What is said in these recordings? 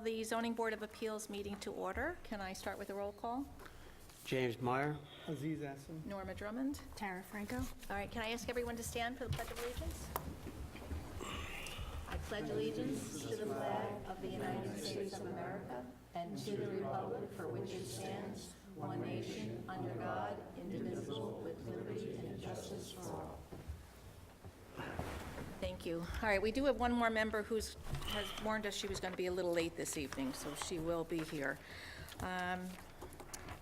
the Zoning Board of Appeals meeting to order. Can I start with a roll call? James Meyer. Aziz Hassan. Norma Drummond. Tara Franco. All right, can I ask everyone to stand for the Pledge of Allegiance? I pledge allegiance to the flag of the United States of America and to the republic for which it stands, one nation, under God, indivisible, with liberty and justice for all. Thank you. All right, we do have one more member has warned us she was going to be a little late this evening, so she will be here.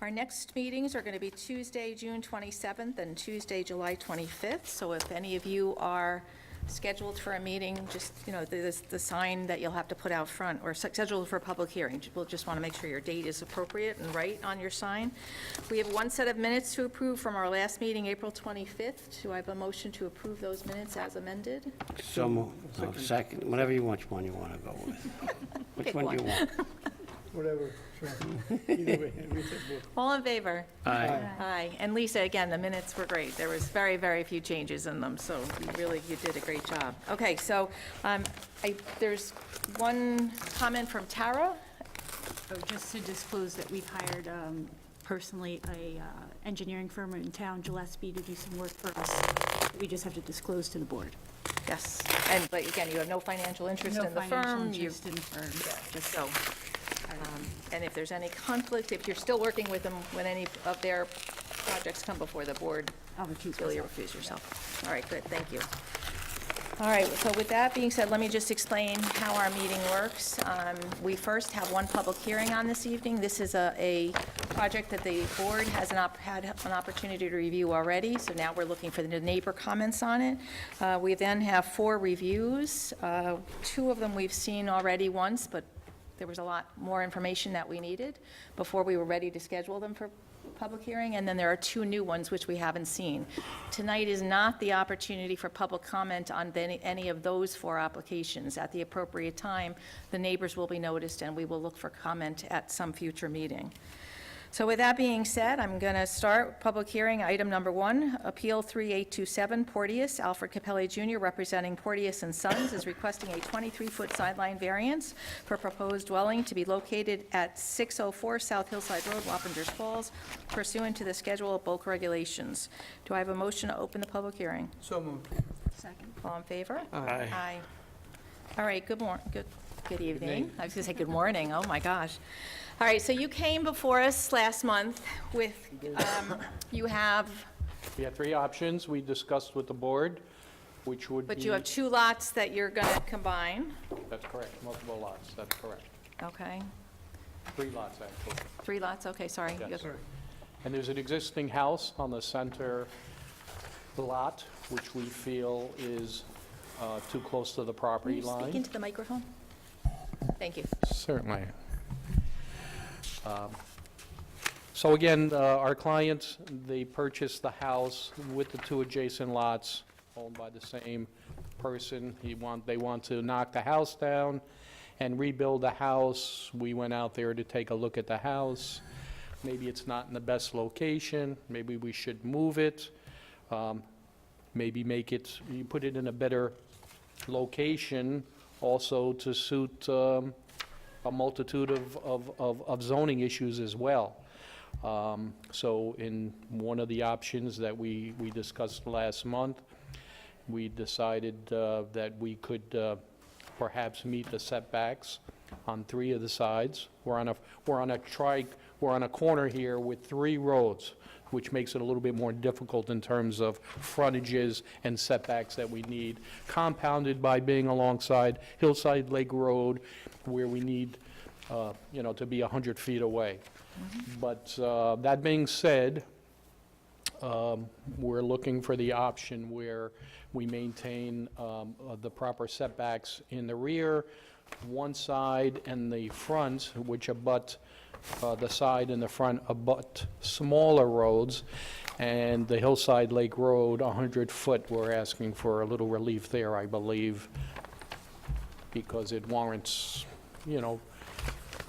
Our next meetings are going to be Tuesday, June 27th, and Tuesday, July 25th. So if any of you are scheduled for a meeting, just, the sign that you'll have to put out front, or scheduled for a public hearing, we'll just want to make sure your date is appropriate and right on your sign. We have one set of minutes to approve from our last meeting, April 25th. Do I have a motion to approve those minutes as amended? So moved. No, second, whatever you want to go with. Which Pick one do you want? Whatever, sure. Either way, we said both. All in favor? Aye. Aye. And Lisa, again, the minutes were great. There was very, very few changes in them, so you did a great job. Okay, so there's one comment from Tara. So just to disclose that we've hired personally a engineering firm in town, Gillespie, to do some work for us. We just have to disclose to the board. Yes, but again, you have no financial interest No in the financial firm. interest in the firm, just So, and if there's any conflict, if you're still working with them when any of their projects come before the board, I'll recuse will you myself. recuse yourself? All right, good, thank you. All right, so with that being said, let me just explain how our meeting works. We first have one public hearing on this evening. This is a project that the board has had an opportunity to review already, so now we're looking for the neighbor comments on it. We then have 4 reviews. 2 of them we've seen already once, but there was a lot more information that we needed before we were ready to schedule them for public hearing, and then there are 2 new ones which we haven't seen. Tonight is not the opportunity for public comment on any of those 4 applications. At the appropriate time, the neighbors will be noticed, and we will look for comment at some future meeting. So with that being said, I'm going to start public hearing, item number 1, Appeal 3827, Porteous. Alfred Capelli Jr., representing Porteous & Sons, is requesting a 23-foot sideline variance for proposed dwelling to be located at 604 South Hillside Road, Wappingers Falls, pursuant to the schedule of bulk regulations. Do I have a motion to open the public hearing? So moved. Second. All in favor? Aye. Aye. All right, good evening. I was going to say good morning, oh my gosh. All right, so you came before us last month with, you have, We had 3 options we discussed with the board, which would be... but you have 2 lots that you're going to combine, That's correct, multiple lots, that's correct. okay? 3 lots, actually. 3 lots, okay, sorry. Yes. Yes. And there's an existing house on the center lot, which we feel is too close to the Can property you speak line. into the microphone? Thank you. Certainly. So again, our clients, they purchased the house with the 2 adjacent lots owned by the same person. They want to knock the house down and rebuild the house. We went out there to take a look at the house. Maybe it's not in the best location. Maybe we should move it. Maybe you put it in a better location also to suit a multitude of zoning issues as well. So in one of the options that we discussed last month, we decided that we could perhaps meet the setbacks on 3 of the sides. We're on a corner here with 3 roads, which makes it a little bit more difficult in terms of frontages and setbacks that we need, compounded by being alongside Hillside Lake Road, where we need, to be 100 feet away. But that being said, we're looking for the option where we maintain the proper setbacks in the rear, one side and the front, which abut the side and the front abut smaller roads, and the Hillside Lake Road, 100 foot, we're asking for a little relief there, I believe, because it warrants, a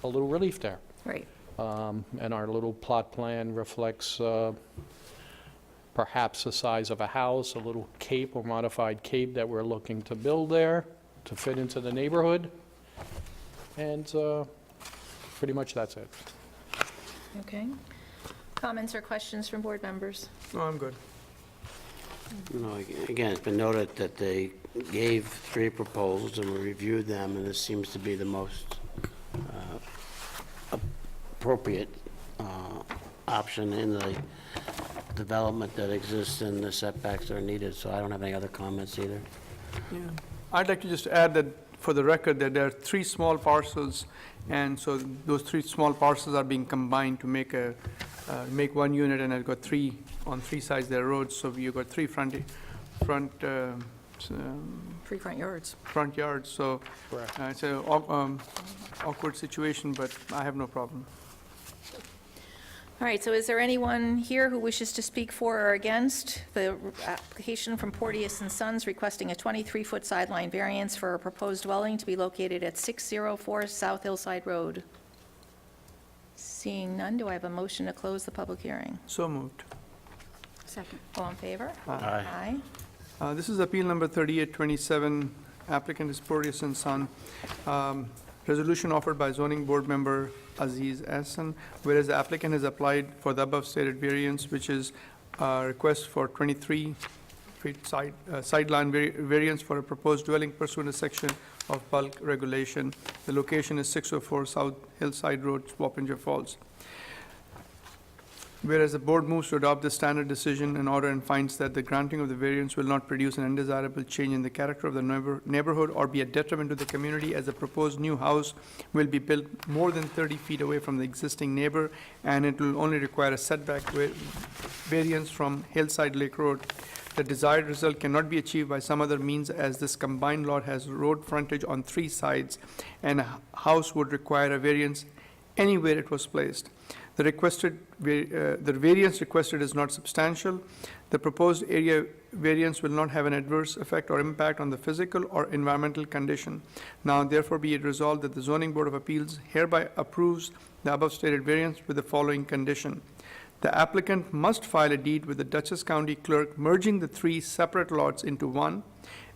little relief there. Right. And our little plot plan reflects perhaps the size of a house, a little cape or modified cape that we're looking to build there to fit into the neighborhood. And Pretty much that's it. Okay. Comments or questions from board members? No, I'm good. No, again, it's been noted that they gave 3 proposals and we reviewed them, and this seems to be the most appropriate option in the development that exists and the setbacks that are needed, so I don't have any other comments either. Yeah. I'd like to just add that, for the record, that there are 3 small parcels, and so those 3 small parcels are being combined to make make one unit, and I've got 3 on 3 sides of the road, so you've got 3 front Free front yards. front yards, so Correct. it's a awkward situation, but I have no problem. All right, so is there anyone here who wishes to speak for or against the application from Porteous and Sons requesting a 23-foot sideline variance for a proposed dwelling to be located at 604 South Hillside Road? Seeing none, do I have a motion to close the public hearing? So moved. Second. All in favor? Aye. Aye. This is appeal number 3827, applicant is Porteous and Son. Resolution offered by zoning board member Aziz Hassan, whereas the applicant has applied for the above stated variance, which is a request for 23-feet sideline variance for a proposed dwelling pursuant to section of bulk regulation. The location is 604 South Hillside Road, Wappinger Falls. Whereas the board moves to adopt the standard decision in order and finds that the granting of the variance will not produce an undesirable change in the character of the neighborhood or be a detriment to the community, as the proposed new house will be built more than 30 feet away from the existing neighbor, and it will only require a setback variance from Hillside Lake Road. The desired result cannot be achieved by some other means, as this combined lot has road frontage on 3 sides, and a house would require a variance anywhere it was placed. The variance requested is not substantial. The proposed area variance will not have an adverse effect or impact on the physical or environmental condition. Now therefore be it resolved that the Zoning Board of Appeals hereby approves the above stated variance with the following condition. The applicant must file a deed with the Dutchess County Clerk merging the 3 separate lots into one,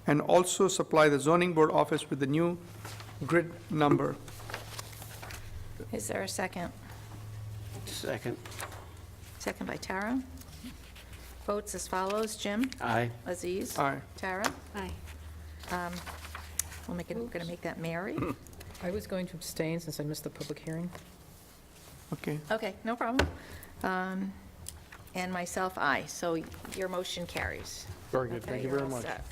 and also supply the Zoning Board office with the new grid number. Is there a second? Second. Second by Tara. Votes as follows: Jim? Aye. Aziz? Aye. Tara? Aye. We're going to make that Mary. I was going to abstain since I missed the public hearing. Okay. Okay, no problem. And myself, aye. So your motion carries. Very good, Okay, thank you you're very all much. set.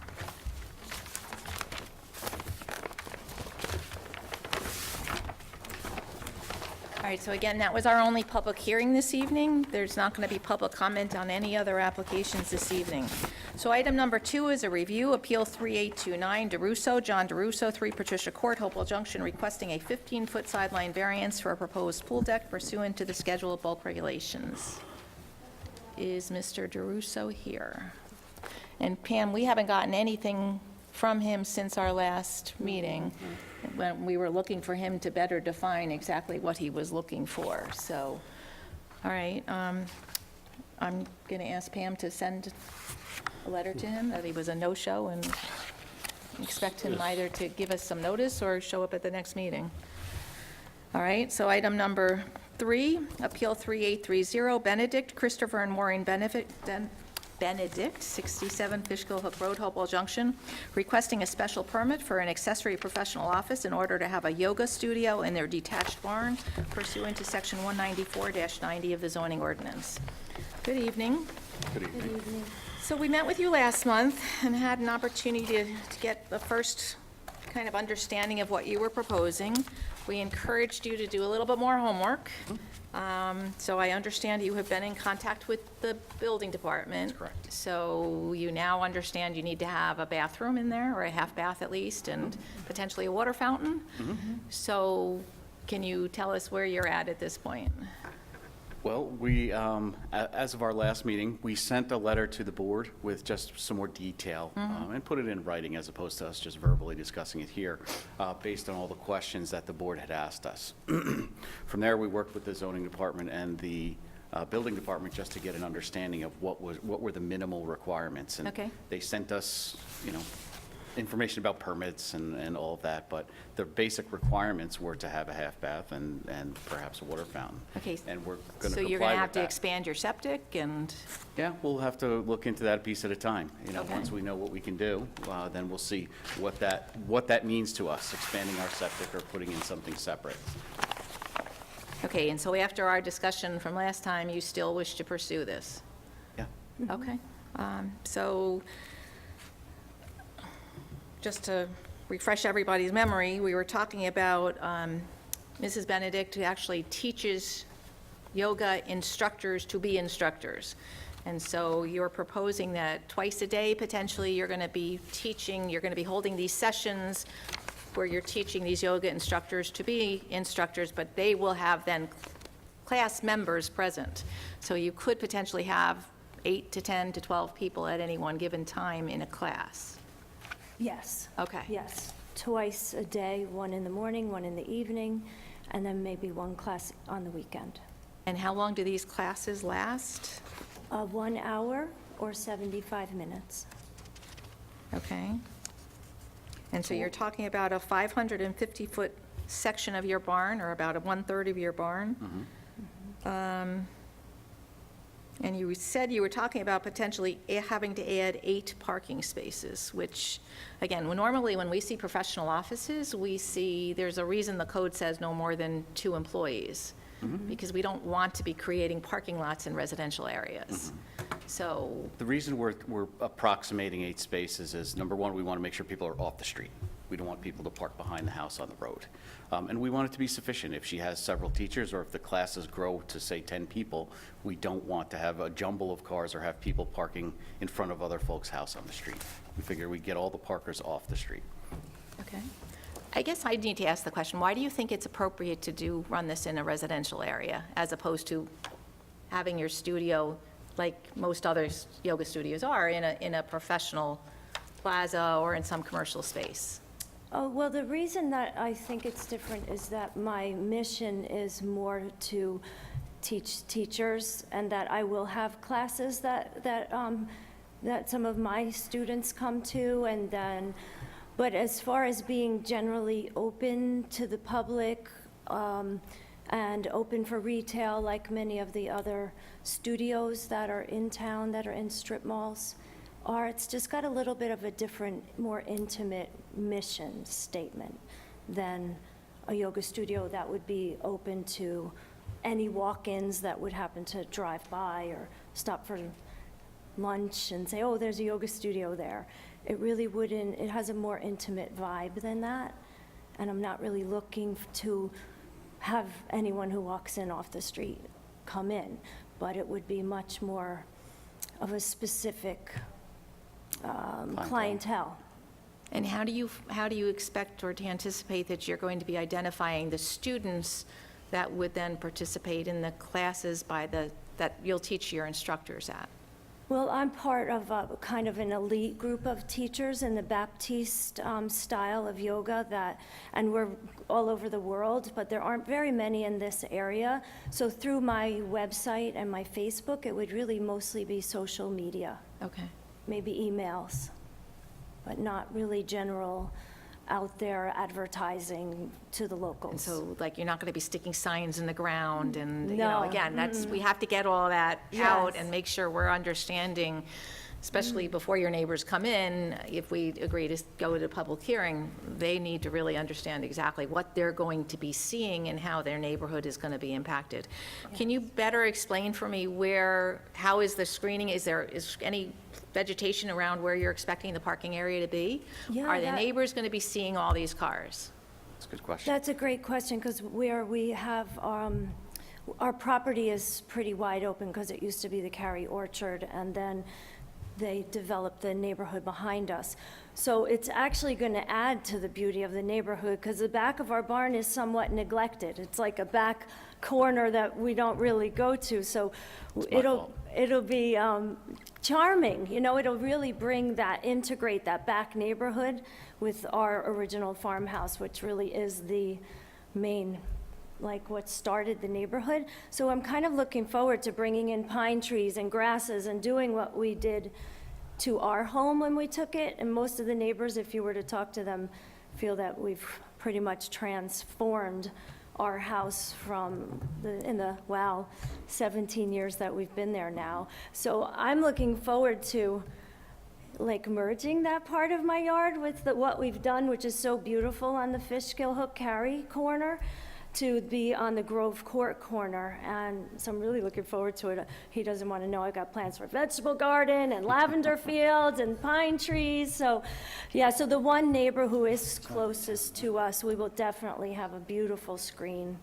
All right, so again, that was our only public hearing this evening. There's not going to be public comment on any other applications this evening. So item number 2 is a review, Appeal 3829, DeRusso, John DeRusso, 3 Patricia Court, Hopewell Junction, requesting a 15-foot sideline variance for a proposed pool deck pursuant to the Schedule of Bulk Regulations. Is Mr. DeRusso here? And Pam, we haven't gotten anything from him since our last meeting, when we were looking for him to better define exactly what he was looking for. So, all right, I'm going to ask Pam to send a letter to him that he was a no-show, and expect him either to give us some notice or show up at the next meeting. All right, so item number 3, Appeal 3830, Benedict, Christopher and Maureen Benedict, 67 Fishkill Hook Road, Hopewell Junction, requesting a special permit for an accessory professional office in order to have a yoga studio in their detached barn pursuant to Section 194-90 of the zoning ordinance. Good evening. Good evening. So we met with you last month and had an opportunity to get the first kind of understanding of what you were proposing. We encouraged you to do a little bit more homework. So I understand you have been in contact with the building department. Correct. So you now understand you need to have a bathroom in there, or a half bath at least, and potentially a water fountain. So can you tell us where you're at this point? Well, we, as of our last meeting, we sent a letter to the board with just some more detail and put it in writing as opposed to us just verbally discussing it here, based on all the questions that the board had asked us. From there, we worked with the zoning department and the building department just to get an understanding of what were the minimal requirements. And Okay. they sent us, information about permits and all of that, but the basic requirements were to have a half bath and perhaps a water fountain. Okay. And we're going to So you're comply going to with have to that. expand your septic and, Yeah, we'll have to look into that a piece at a time. Okay. Once we know what we can do, then we'll see what that means to us, expanding our septic or putting in something separate. okay, and so after our discussion from last time, you still wish to pursue this? Yeah. Okay, so, just to refresh everybody's memory, we were talking about Mrs. Benedict, who actually teaches yoga instructors to be instructors. And so you're proposing that twice a day, potentially, you're going to be teaching, you're going to be holding these sessions where you're teaching these yoga instructors to be instructors, but they will have then class members present. So you could potentially have 8 to 10 to 12 people at any one given time in a class. Yes. Okay. Yes. Twice a day, one in the morning, one in the evening, and then maybe one class on the weekend. And how long do these classes last? 1 hour or 75 minutes. Okay. And so you're talking about a 550-foot section of your barn, or about a 1/3 of your barn? And you said you were talking about potentially having to add 8 parking spaces, which, again, normally when we see professional offices, we see, there's a reason the code says no more than 2 employees, because we don't want to be creating parking lots in residential areas. So, The reason we're approximating 8 spaces is, number one, we want to make sure people are off the street. We don't want people to park behind the house on the road. And we want it to be sufficient. If she has several teachers, or if the classes grow to, say, 10 people, we don't want to have a jumble of cars or have people parking in front of other folks' house on the street. We figure we get all the parkers off the street. okay. I guess I need to ask the question, why do you think it's appropriate to run this in a residential area, as opposed to having your studio, like most other yoga studios are, in a professional plaza or in some commercial space? Oh, well, the reason that I think it's different is that my mission is more to teach teachers, and that I will have classes that some of my students come to, and then, but as far as being generally open to the public, and open for retail, like many of the other studios that are in town, that are in strip malls, it's just got a little bit of a different, more intimate mission statement than a yoga studio that would be open to any walk-ins that would happen to drive by or stop for lunch and say, oh, there's a yoga studio there. It really wouldn't, it has a more intimate vibe than that, and I'm not really looking to have anyone who walks in off the street come in, but it would be much more of a specific clientele. And how do you expect or to anticipate that you're going to be identifying the students that would then participate in the classes that you'll teach your instructors at? Well, I'm part of a kind of an elite group of teachers in the Baptiste style of yoga and we're all over the world, but there aren't very many in this area. So through my website and my Facebook, it would really mostly be social media, Okay. maybe emails, but not really general out there advertising to the locals. And so, like, you're not going to be sticking signs in the ground and, No. again, we have to get all that out Yes. and make sure we're understanding, especially before your neighbors come in, if we agree to go to public hearing, they need to really understand exactly what they're going to be seeing and how their neighborhood is going to be impacted. Can you better explain for me how is the screening? Is any vegetation around where you're expecting the parking area to be? Yeah, Are the that- neighbors going to be seeing all these cars? That's a good question. That's a great question, because where we have, our property is pretty wide open, because it used to be the Cary Orchard, and then they developed the neighborhood behind us. So it's actually going to add to the beauty of the neighborhood, because the back of our barn is somewhat neglected. It's like a back corner that we don't really go to, so it'll be charming, it'll really integrate that back neighborhood with our original farmhouse, which really is the main, like, what started the neighborhood. So I'm kind of looking forward to bringing in pine trees and grasses and doing what we did to our home when we took it, and most of the neighbors, if you were to talk to them, feel that we've pretty much transformed our house from in the, 17 years that we've been there now. So I'm looking forward to like merging that part of my yard with what we've done, which is so beautiful on the Fishkill Hook Carry corner, to be on the Grove Court corner. And so I'm really looking forward to it. He doesn't want to know I got plans for vegetable garden and lavender fields and pine trees. So, yeah, so the one neighbor who is closest to us, we will definitely have a beautiful screen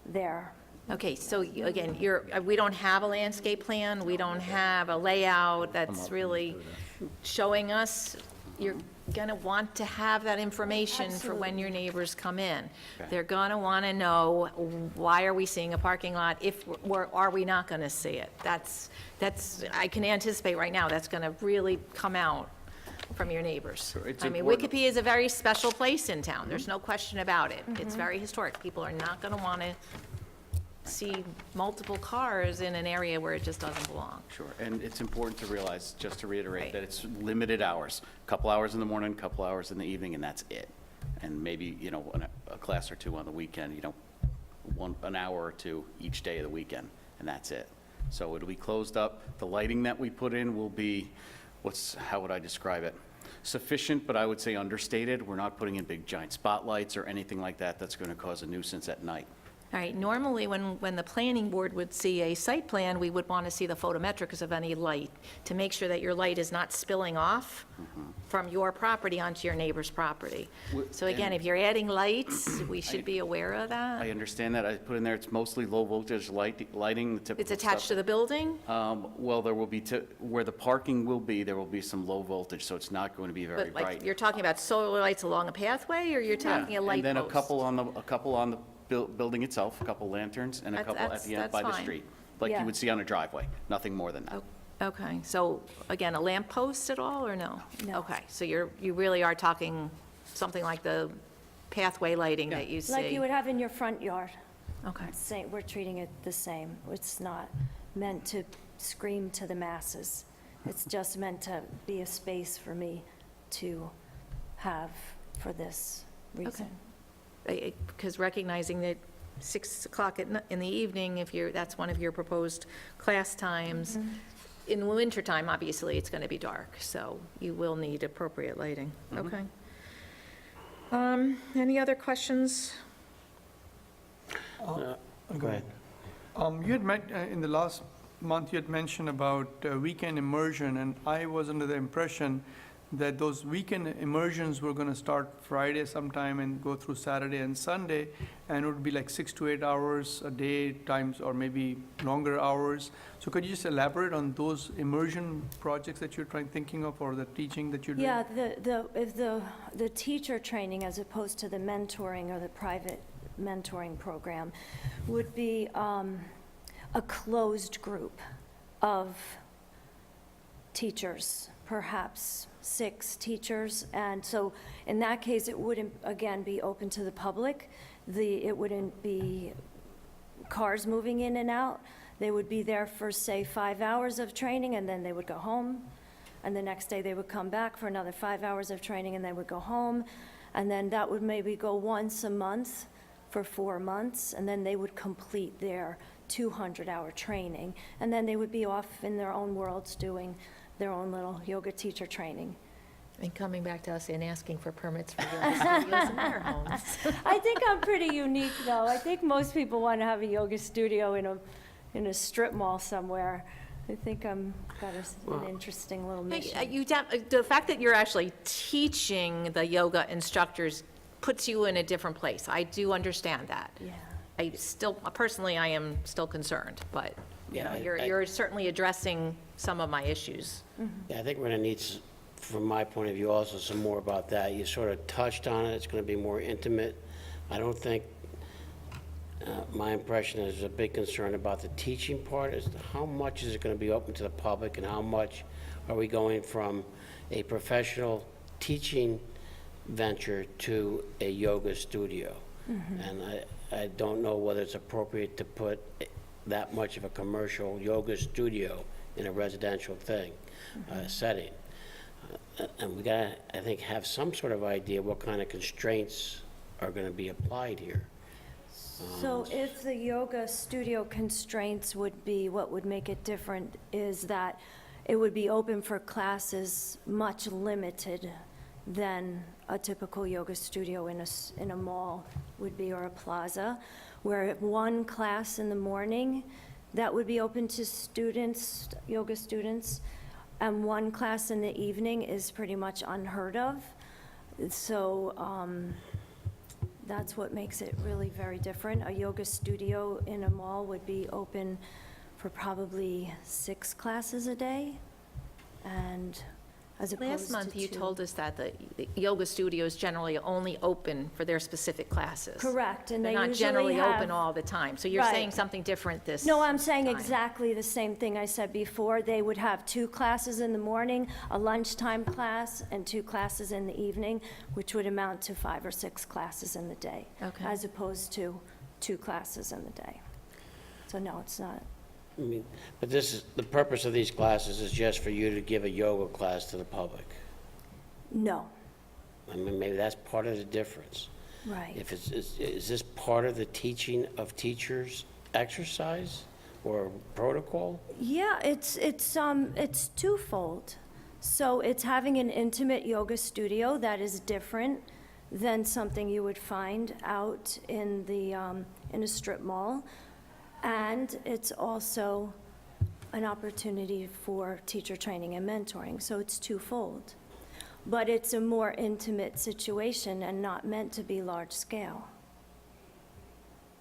there. Okay, so again, we don't have a landscape plan, we don't have a layout that's really showing us. You're going to want to have that information for when your neighbors come in. They're going to want to know, why are we seeing a parking lot? Are we not going to see it? That's, I can anticipate right now, that's going to really come out from your neighbors. Sure, it's I mean, important. Wikipedia is a very special place in town, there's no question about it. It's very historic. People are not going to want to see multiple cars in an area where it just doesn't belong. Sure, and it's important to realize, just to reiterate, Right. that it's limited hours. A couple hours in the morning, a couple hours in the evening, and that's it. And maybe, a class or two on the weekend, an hour or two each day of the weekend, and that's it. So it'll be closed up. The lighting that we put in will be, how would I describe it? Sufficient, but I would say understated. We're not putting in big giant spotlights or anything like that that's going to cause a nuisance at night. All right, normally when the planning board would see a site plan, we would want to see the photometrics of any light to make sure that your light is not spilling off from your property onto your neighbor's property. So again, if you're adding lights, we should be aware of I that. understand that. I put in there, it's mostly low voltage lighting. It's attached to the building? Well, there will be, where the parking will be, there will be some low voltage, so it's not going to be very But like, bright. you're talking about solar lights along a pathway, or you're talking a light post? And then a couple on the building itself, a couple lanterns, and a That's- couple at the end that's by the fine. street, like Yeah. you would see on a driveway, nothing more than that. Okay, so again, a lamp post at all, or no? No. Okay, so you really are talking something like the pathway lighting that you see? Like you would have in your front yard. Okay. Same, we're treating it the same. It's not meant to scream to the masses. It's just meant to be a space for me to have for this reason. Because recognizing that 6 o'clock in the evening, that's one of your proposed class times, in the wintertime, obviously, it's going to be dark, so you will need appropriate lighting. Okay. Any other questions? Go ahead. You had in the last month, you had mentioned about weekend immersion, and I was under the impression that those weekend immersions were going to start Friday sometime and go through Saturday and Sunday, and it would be like 6 to 8 hours a day times, or maybe longer hours. So could you just elaborate on those immersion projects that you're thinking of, or the teaching that you're doing? Yeah, the teacher training, as opposed to the mentoring or the private mentoring program, would be a closed group of teachers, perhaps 6 teachers. And so in that case, it wouldn't, again, be open to the public. It wouldn't be cars moving in and out. They would be there for, say, 5 hours of training, and then they would go home. And the next day, they would come back for another 5 hours of training, and they would go home. And then that would maybe go once a month for 4 months, and then they would complete their 200-hour training. And then they would be off in their own worlds doing their own little yoga teacher training. And coming back to us and asking for permits for yoga studios in their homes. I think I'm pretty unique, though. I think most people want to have a yoga studio in a strip mall somewhere. I think I'm got an interesting little mission. The fact that you're actually teaching the yoga instructors puts you in a different place. I do understand that. Yeah. Personally, I am still concerned, but Yeah, you're certainly addressing some of my issues. Yeah, I think we're going to need, from my point of view, also some more about that. You sort of touched on it, it's going to be more intimate. I don't think, my impression is a big concern about the teaching part, is how much is it going to be open to the public, and how much are we going from a professional teaching venture to a yoga studio? And I don't know whether it's appropriate to put that much of a commercial yoga studio in a residential setting. And we gotta, I think, have some sort of idea what kind of constraints are gonna be applied here. So if the yoga studio constraints would be, what would make it different is that it would be open for classes much limited than a typical yoga studio in a mall would be, or a plaza, where one class in the morning, that would be open to students, yoga students, and one class in the evening is pretty much unheard of. So, that's what makes it really very different. A yoga studio in a mall would be open for probably 6 classes a day, and as opposed to Last month, you 2. told us that the yoga studios generally only open for their specific classes. Correct, and They're they not usually generally open have. all the time. So you're Right. saying something different this No, I'm saying time. exactly the same thing I said before. They would have 2 classes in the morning, a lunchtime class, and 2 classes in the evening, which would amount to 5 or 6 classes in the day. Okay. As opposed to 2 classes in the day. So no, it's not. I mean, but this is, the purpose of these classes is just for you to give a yoga class to the public. No, I mean, maybe that's part of the difference. right. If is this part of the teaching of teachers exercise or protocol? Yeah, it's twofold. So it's having an intimate yoga studio that is different than something you would find out in a strip mall. And it's also an opportunity for teacher training and mentoring, so it's twofold. But it's a more intimate situation and not meant to be large scale,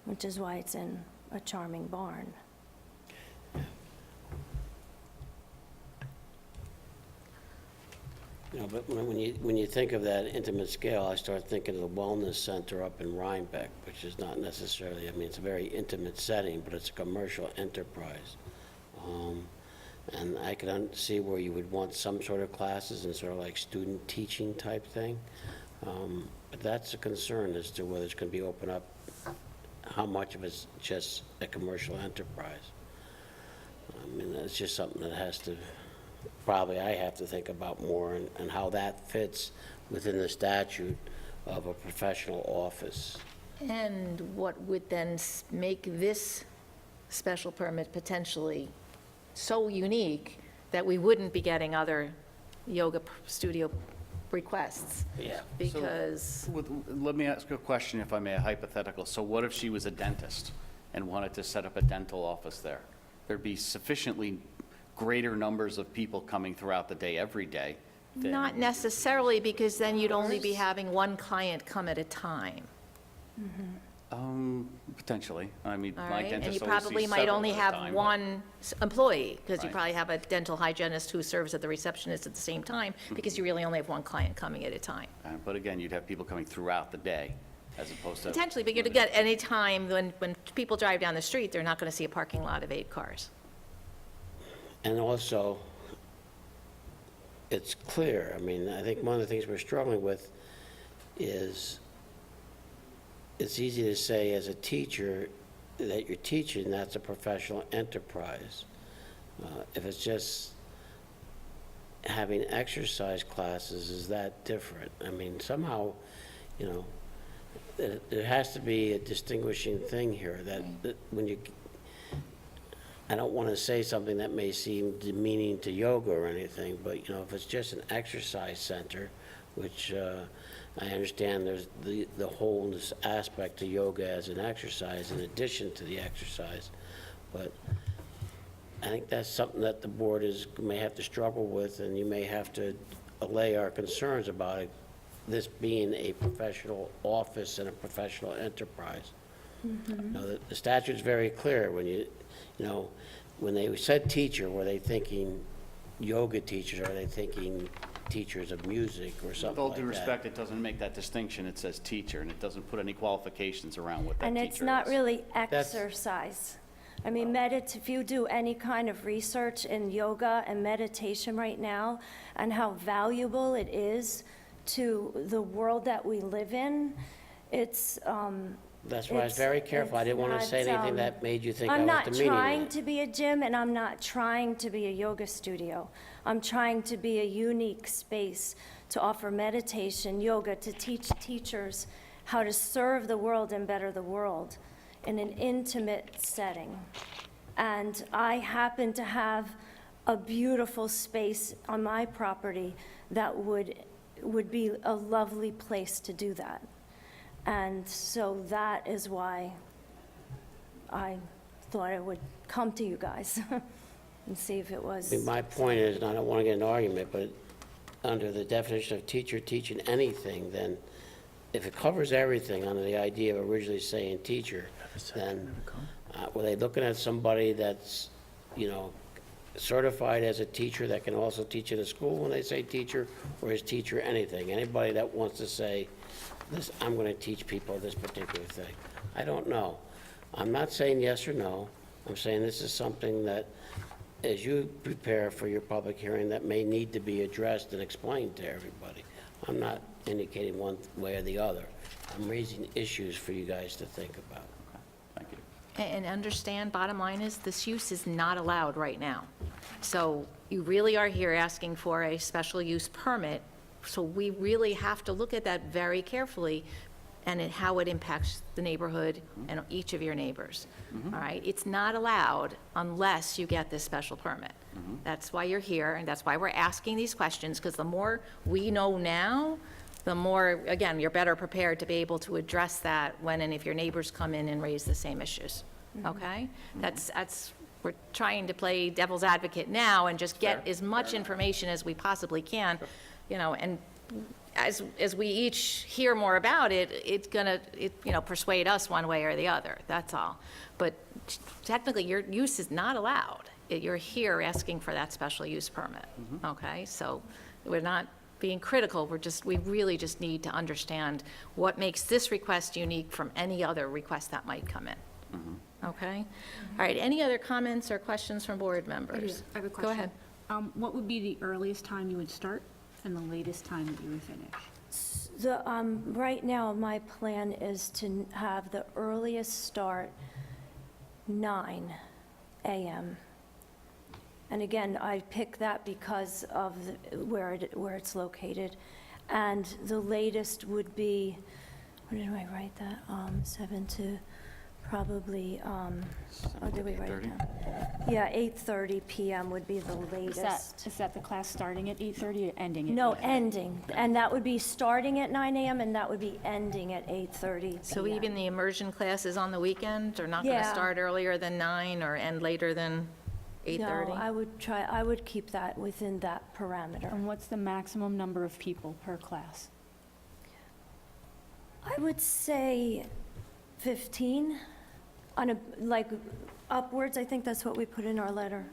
which is why it's in a charming barn. You know, but when you think of that intimate scale, I start thinking of the wellness center up in Rhinebeck, which is not necessarily, I mean, it's a very intimate setting, but it's a commercial enterprise. And I could see where you would want some sort of classes and sort of like student teaching type thing. But that's a concern as to whether it's going to be open up, how much of it's just a commercial enterprise. I mean, that's just something that has to, probably I have to think about more, and how that fits within the statute of a professional office. And what would then make this special permit potentially so unique that we wouldn't be getting other yoga studio requests? Yeah. Because, Let me ask a question, if I may, a hypothetical. So what if she was a dentist and wanted to set up a dental office there? There'd be sufficiently greater numbers of people coming throughout the day, every day. than- not necessarily, because then you'd only be having one client come at a time, Potentially. I mean, all my right? And dentist you always probably sees might several only at a have time, but- one employee, because you Right. probably have a dental hygienist who serves at the receptionist at the same time, because you really only have one client coming at a time. But again, you'd have people coming throughout the day, as opposed to. Potentially, but you'd get any time when people drive down the street, they're not going to see a parking lot of 8 cars. And also, it's clear, I mean, I think one of the things we're struggling with is, it's easy to say as a teacher that you're teaching, that's a professional enterprise. If it's just having exercise classes, is that different? I mean, somehow, you know, there has to be a distinguishing thing here, that when you, I don't want to say something that may seem demeaning to yoga or anything, but, you know, if it's just an exercise center, which I understand there's the wholeness aspect to yoga as an exercise in addition to the exercise, but I think that's something that the board may have to struggle with, and you may have to allay our concerns about it, this being a professional office and a professional enterprise. Now, the statute's very clear. When you know, when they said teacher, were they thinking yoga teachers, or are they thinking teachers of music or With something all like due that? respect, it doesn't make that distinction. It says teacher, and it doesn't put any qualifications around what that And teacher it's not is. really exercise. I mean, if you do any kind of research in yoga and meditation right now, and how valuable it is to the world that we live in, it's That's why I was very careful. I didn't want to say It's anything not, that made you think I I'm was not demeaning trying you. to be a gym, and I'm not trying to be a yoga studio. I'm trying to be a unique space to offer meditation, yoga, to teach teachers how to serve the world and better the world in an intimate setting. And I happen to have a beautiful space on my property that would be a lovely place to do that. And so that is why I thought I would come to you guys and see if it was. I mean, my point is, and I don't want to get in an argument, but under the definition of teacher teaching anything, then if it covers everything under the idea of originally saying teacher, then were they looking at somebody that's, you know, certified as a teacher that can also teach at a school when they say teacher, or is teacher anything? Anybody that wants to say, this, I'm going to teach people this particular thing. I don't know. I'm not saying yes or no. I'm saying this is something that, as you prepare for your public hearing, that may need to be addressed and explained to everybody. I'm not indicating one way or the other. I'm raising issues for you guys to think about. Thank you. And understand, bottom line is, this use is not allowed right now. So you really are here asking for a special use permit, so we really have to look at that very carefully and how it impacts the neighborhood and each of your neighbors. All right? It's not allowed unless you get this special permit. That's why you're here, and that's why we're asking these questions, because the more we know now, the more, again, you're better prepared to be able to address that when and if your neighbors come in and raise the same issues. Okay? We're trying to play devil's advocate now and just get as much information as we possibly can, you know, and as we each hear more about it, it's gonna, you know, persuade us one way or the other, that's all. But technically, your use is not allowed. You're here asking for that special use permit, okay? So we're not being critical, we really just need to understand what makes this request unique from any other request that might come in. Okay? All right, any other comments or questions from board members? I have a question. Go ahead. What would be the earliest time you would start and the latest time that you would finish? Right now, my plan is to have the earliest start 9 a.m. And again, I pick that because of where it's located. And the latest would be, where did I write that? 7 to probably, did we write it down? Yeah, 8:30 p.m. would be the latest. Is that the class starting at 8:30 or ending at? No, ending. And that would be starting at 9 a.m. and that would be ending at 8:30 p.m. So even the immersion classes on the weekend are not going to Yeah. start earlier than 9 or end later than 8:30? No, I would keep that within that parameter. And what's the maximum number of people per class? I would say 15, like upwards, I think that's what we put in our letter.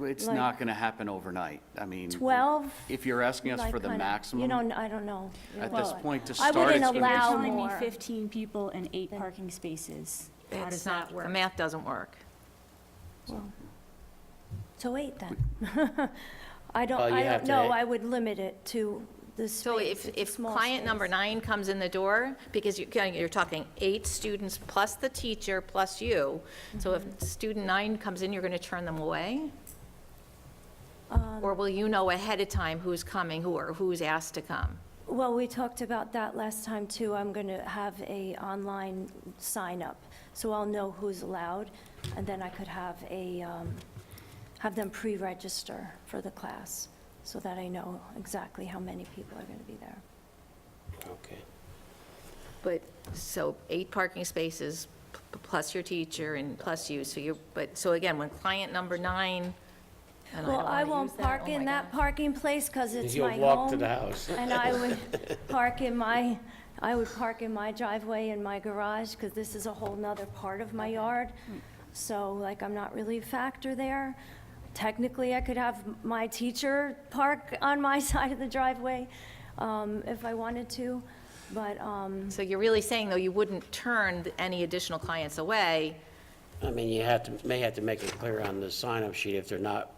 It's Like- not going to happen overnight. I mean. 12? If you're asking us Like for the kinda- maximum. You know, I don't know. At this point, to I start, wouldn't it's going to be. allow You're telling me more. 15 people and 8 parking spaces. How does It's that not, the work? math doesn't work. So 8 then. I Well, you have don't to- know, I would limit it to the space. So It's a if small client number space. 9 comes in the door, because you're talking 8 students plus the teacher plus you, so if student 9 comes in, you're going to turn them away? Or will you know ahead of time who's coming, or who's asked to come? Well, we talked about that last time, too. I'm going to have a online sign-up, so I'll know who's allowed, and then I could have have them pre-register for the class, so that I know exactly how many people are going to be there. Okay. But, so 8 parking spaces plus your teacher and plus you, so again, when client number 9, and I Well, don't I wanna won't use that, park oh my in that God. parking place, because it's You'll my walk to home. the house. And I would park in my driveway and my garage, because this is a whole nother part of my yard. So, like, I'm not really a factor there. Technically, I could have my teacher park on my side of the driveway, if I wanted to, but, So you're really saying, though, you wouldn't turn any additional clients away? I mean, may have to make it clear on the sign-up sheet, if they're not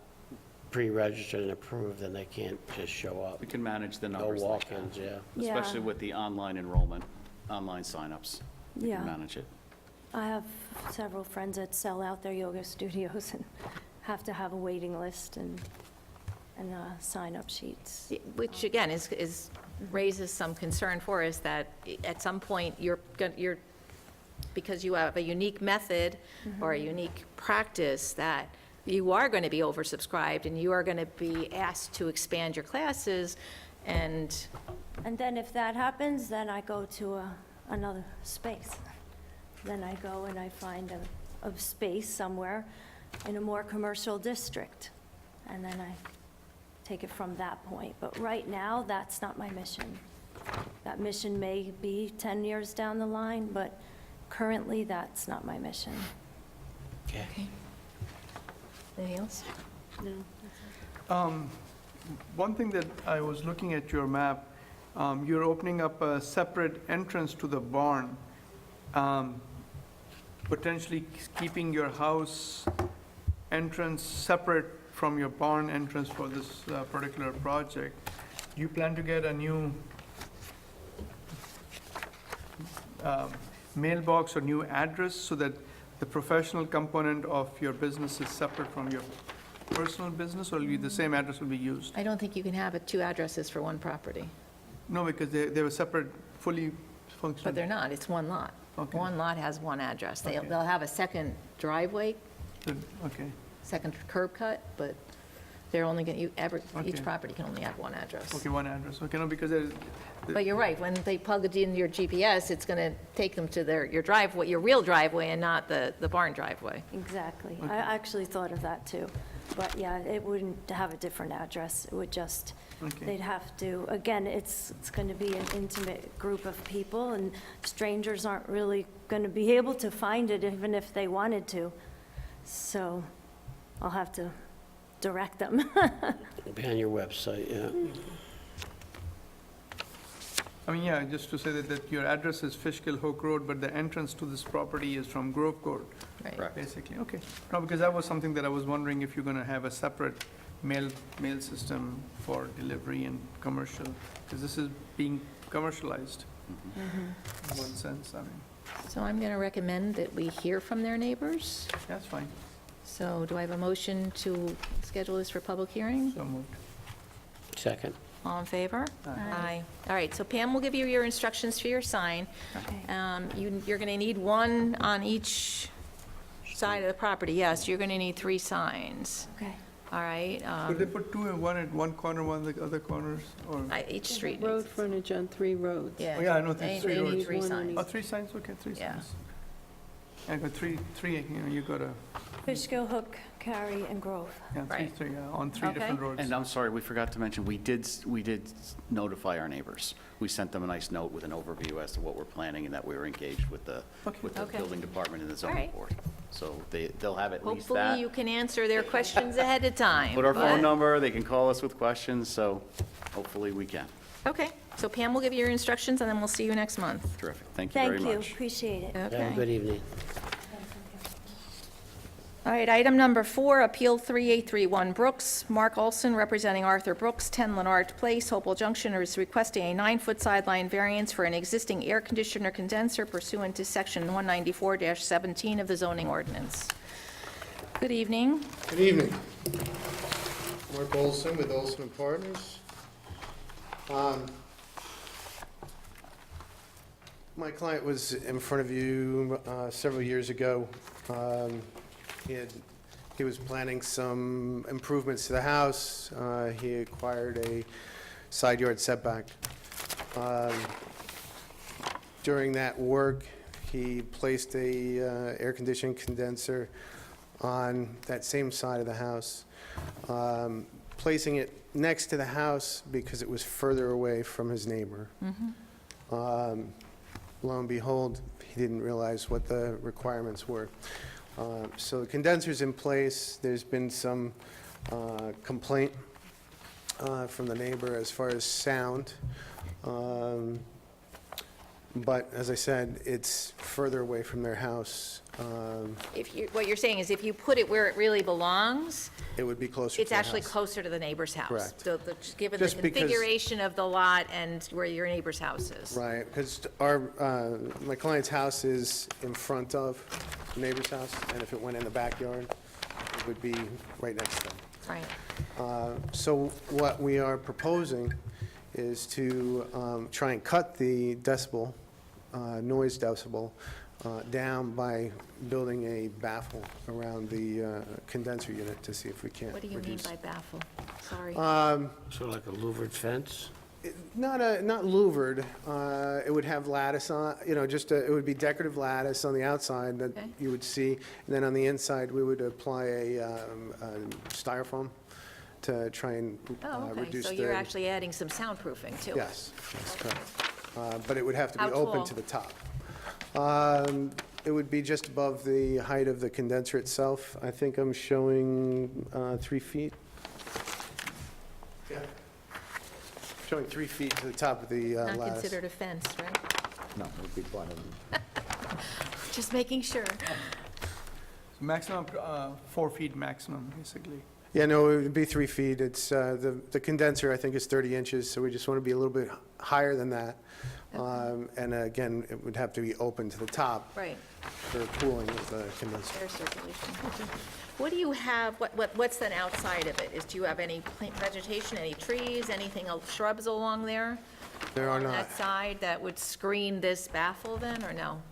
pre-registered and approved, then they can't just show up. We can manage the No numbers like that. walk-ins, yeah. Yeah. Especially with the online enrollment, online signups. We Yeah. can manage it. I have several friends that sell out their yoga studios and have to have a waiting list and sign-up sheets. Which, again, raises some concern for us that at some point, because you have a unique method or a unique practice, that you are going to be oversubscribed, and you are going to be asked to expand your classes, and And then if that happens, then I go to another space. Then I go and I find a space somewhere in a more commercial district, and then I take it from that point. But right now, that's not my mission. That mission may be 10 years down the line, but currently, that's not my mission. Okay. anything else? One thing that I was looking at your map, you're opening up a separate entrance to the barn, potentially keeping your house entrance separate from your barn entrance for this particular project. Do you plan to get a new mailbox or new address so that the professional component of your business is separate from your personal business, or will the same address will be used? I don't think you can have two addresses for one property, No, because they were separate, fully but functional. they're not, it's one lot. Okay. One lot has one address. Okay. They'll have a second driveway, Okay, second curb cut, but they're only going to, each Okay. property can only have one address. okay, one address, okay, no, because there's, But you're right, when they plug it in your GPS, it's going to take them to your driveway, your real driveway, and not the barn driveway. Exactly. I actually thought of that, too. But yeah, it wouldn't have a different address. It would just, Okay. they'd have to, again, it's going to be an intimate group of people, and strangers aren't really going to be able to find it even if they wanted to. So I'll have to direct them. It'll be on your website, yeah. I mean, yeah, just to say that your address is Fishkill Hook Road, but the entrance to this property is from Grove Court, Right. Correct. basically, okay. No, because that was something that I was wondering if you're gonna have a separate mail system for delivery and commercial, because this is being commercialized in one sense, I mean, So I'm going to recommend that we hear from their neighbors. that's fine, So do I have a motion to schedule this for public hearing? so moved. Second. All in favor? Aye. All right, so Pam will give you your instructions for your sign. Okay. You're going to need one on each side of the property, yes, you're going to need 3 signs, Okay. all right? Could they put two, one at one corner, one at the other corners, or? Each street Road needs, frontage on 3 roads. yeah. Oh, yeah, I know They three they need roads. 3 One on signs. Oh, 3 signs, okay, 3 Yeah. signs. I got three, you know, you got a, Fishkill, Hook, Cary, and Grove. yeah, Right. three, on 3 Okay. different roads. And I'm sorry, we forgot to mention, we did notify our neighbors. We sent them a nice note with an overview as to what we're planning and that we were engaged with the Okay. building department and the All zoning right. board. So they'll have at least Hopefully that. you can answer their questions ahead of time. Put our but- phone number, they can call us with questions, so hopefully we can. Okay, so Pam will give you your instructions, and then we'll see you next month. Terrific, thank you very Thank you, much. appreciate it. Have a Okay. good evening. All right, item number 4, Appeal 3831 Brooks. Mark Olson, representing Arthur Brooks, 10 Leonard Place, Hopewell Junction, is requesting a 9-foot sideline variance for an existing air conditioner condenser pursuant to Section 194-17 of the zoning ordinance. Good evening. Good evening. Mark Olson with Olson and Partners. My client was in front of you several years ago. He was planning some improvements to the house. He acquired a side yard setback. During that work, he placed a air conditioning condenser on that same side of the house, placing it next to the house because it was further away from his neighbor. Lo and behold, he didn't realize what the requirements were. So the condenser's in place. There's been some complaint from the neighbor as far as sound. But as I said, it's further away from their house. What you're saying is if you put it where it really belongs, It would be closer to it's the actually house. closer to the neighbor's house. Correct. Given the Just because- configuration of the lot and where your neighbor's house is. Right, because my client's house is in front of the neighbor's house, and if it went in the backyard, it would be right next to them. Right. So what we are proposing is to try and cut the decibel, noise decibel, down by building a baffle around the condenser unit to see if we can't What do you mean reduce. by baffle? Sorry. Sort of like a louvered fence? Not louvered, it would have lattice on, it would be decorative lattice on the outside that Okay. you would see. And then on the inside, we would apply a styrofoam to try and Oh, okay, reduce so the... you're actually adding some soundproofing to it? Yes, that's correct. But it would have to be How open tall? to the top. It would be just above the height of the condenser itself. I think I'm showing 3 feet. Yeah. Showing 3 feet to the top of the Not lattice. considered a fence, right? No, it would be part of Just making sure. Maximum, 4 feet maximum, basically. Yeah, no, it would be 3 feet. It's, the condenser, I think, is 30 inches, so we just want to be a little bit higher than that. And again, it would have to be open to the top Right, for cooling of the condenser. air circulation. What do you have, what's then outside of it? Do you have any plant vegetation, any trees, anything, shrubs along there? There are On not. that side that would screen this baffle then, or no?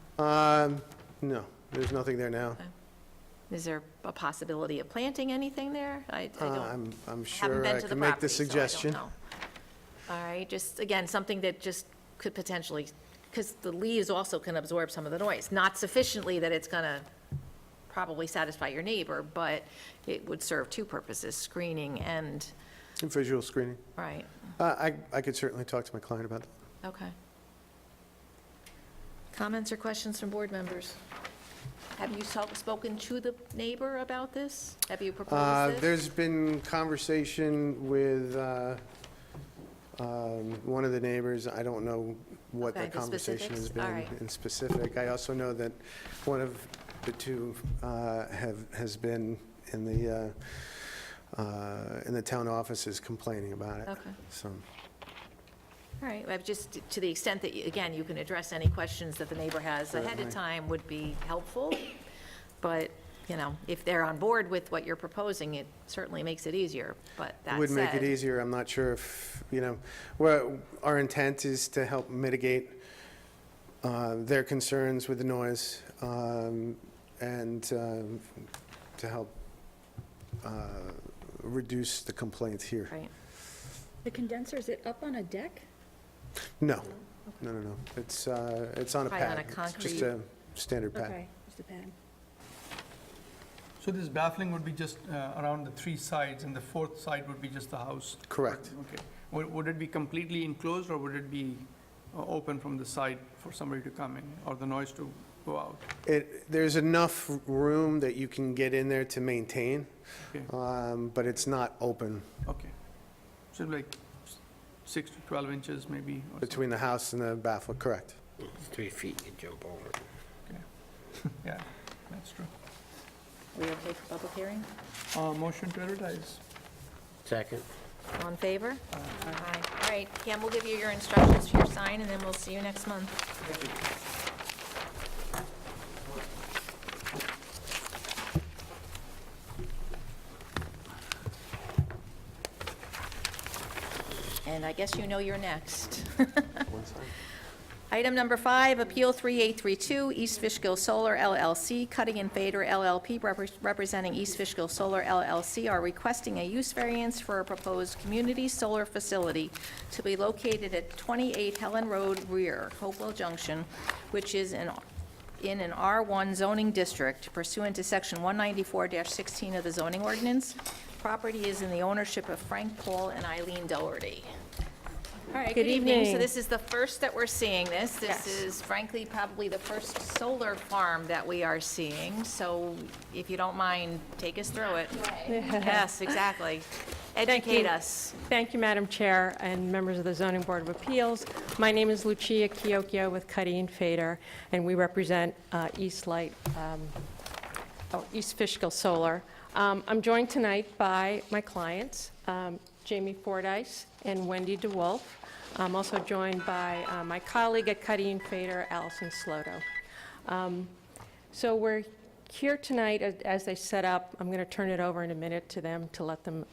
No, there's nothing there now. Is there a possibility of planting anything there? I don't. I'm haven't sure been I to the can make property, the so I don't suggestion. know. All right, just, again, something that just could potentially, because the leaves also can absorb some of the noise. Not sufficiently that it's going to probably satisfy your neighbor, but it would serve two purposes, screening and, Visual screening. right, I could certainly talk to my client about that. okay. Comments or questions from board members? Have you spoken to the neighbor about this? Have you proposed this? There's been conversation with one of the neighbors. I don't know what Okay, the the conversation has specifics? All been right. in specific. I also know that one of the two has been in the town offices complaining about it. Okay. So, All right, I've just, to the extent that, again, you can address any questions that the neighbor has ahead of Certainly. time would be helpful. But, if they're on board with what you're proposing, it certainly makes it easier, but that it would make it said- easier. I'm not sure if, our intent is to help mitigate their concerns with the noise and to help reduce the complaints here. Right, The condenser, is it up on a deck? No. It's on a Probably pad. on a It's just concrete- a standard pad. Okay, just a pad. So this baffling would be just around the 3 sides, and the 4th side would be just the house? Correct. Okay. Would it be completely enclosed, or would it be open from the side for somebody to come in, or the noise to go out? There's enough room that you can get in there to maintain, Okay. but it's not open Okay. So like 6 to 12 inches maybe? or something? between the house and the baffle, correct? 3 feet, you jump over it. Yeah, that's true. we okay for public hearing? Motion to advertise. Second? All in favor? Aye. All right, Pam, we'll give you your instructions for your sign, and then we'll see you next month. And I guess you know you're next. Item number 5, Appeal 3832, East Fishkill Solar LLC, Cutting and Fader LLP, representing East Fishkill Solar LLC, are requesting a use variance for a proposed community solar facility to be located at 28 Helen Road rear, Hopewell Junction, which is in an R1 zoning district pursuant to Section 194-16 of the zoning ordinance. Property is in the ownership of Frank Paul and Eileen Doherty. All right, Good good evening. So evening. this is the first that we're seeing this. This Yes. is frankly probably the first solar farm that we are seeing. So if you don't mind, take us through it. Yes, exactly. Educate us. Thank you, Madam Chair and members of the Zoning Board of Appeals. My name is Lucia Chiocchio with Cuddy and Fader, and we represent East Fishkill Solar. I'm joined tonight by my clients, Jamie Fordyce and Wendy DeWolf. I'm also joined by my colleague at Cuddy and Fader, Allison Sloto. So we're here tonight, as they set up. I'm going to turn it over in a minute to them to let them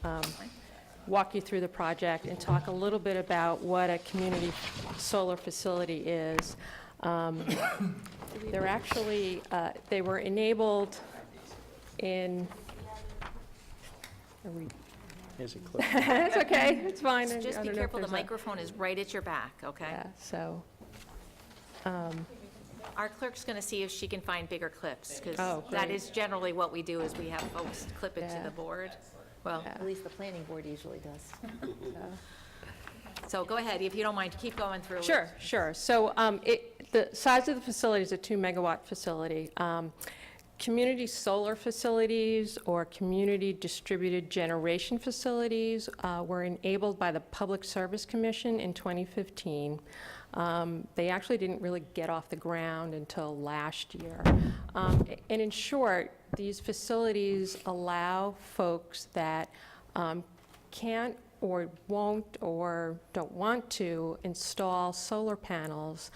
walk you through the project and talk a little bit about what a community solar facility is. They're actually, they were enabled in, Here's a clip. it's okay, it's fine. I Just be don't know if careful, the there's a- microphone is right at your back, okay? Yeah, so, Our clerk's going to see if she can find bigger clips, because Oh, that great. is generally what we do, is we have folks clip it to Yeah. the board. Well, Yeah. at least the planning board usually does. So go ahead, if you don't mind, keep going through. it. Sure, sure. So the size of the facility is a 2-megawatt facility. Community solar facilities or community distributed generation facilities were enabled by the Public Service Commission in 2015. They actually didn't really get off the ground until last year. And in short, these facilities allow folks that can't or won't or don't want to install solar panels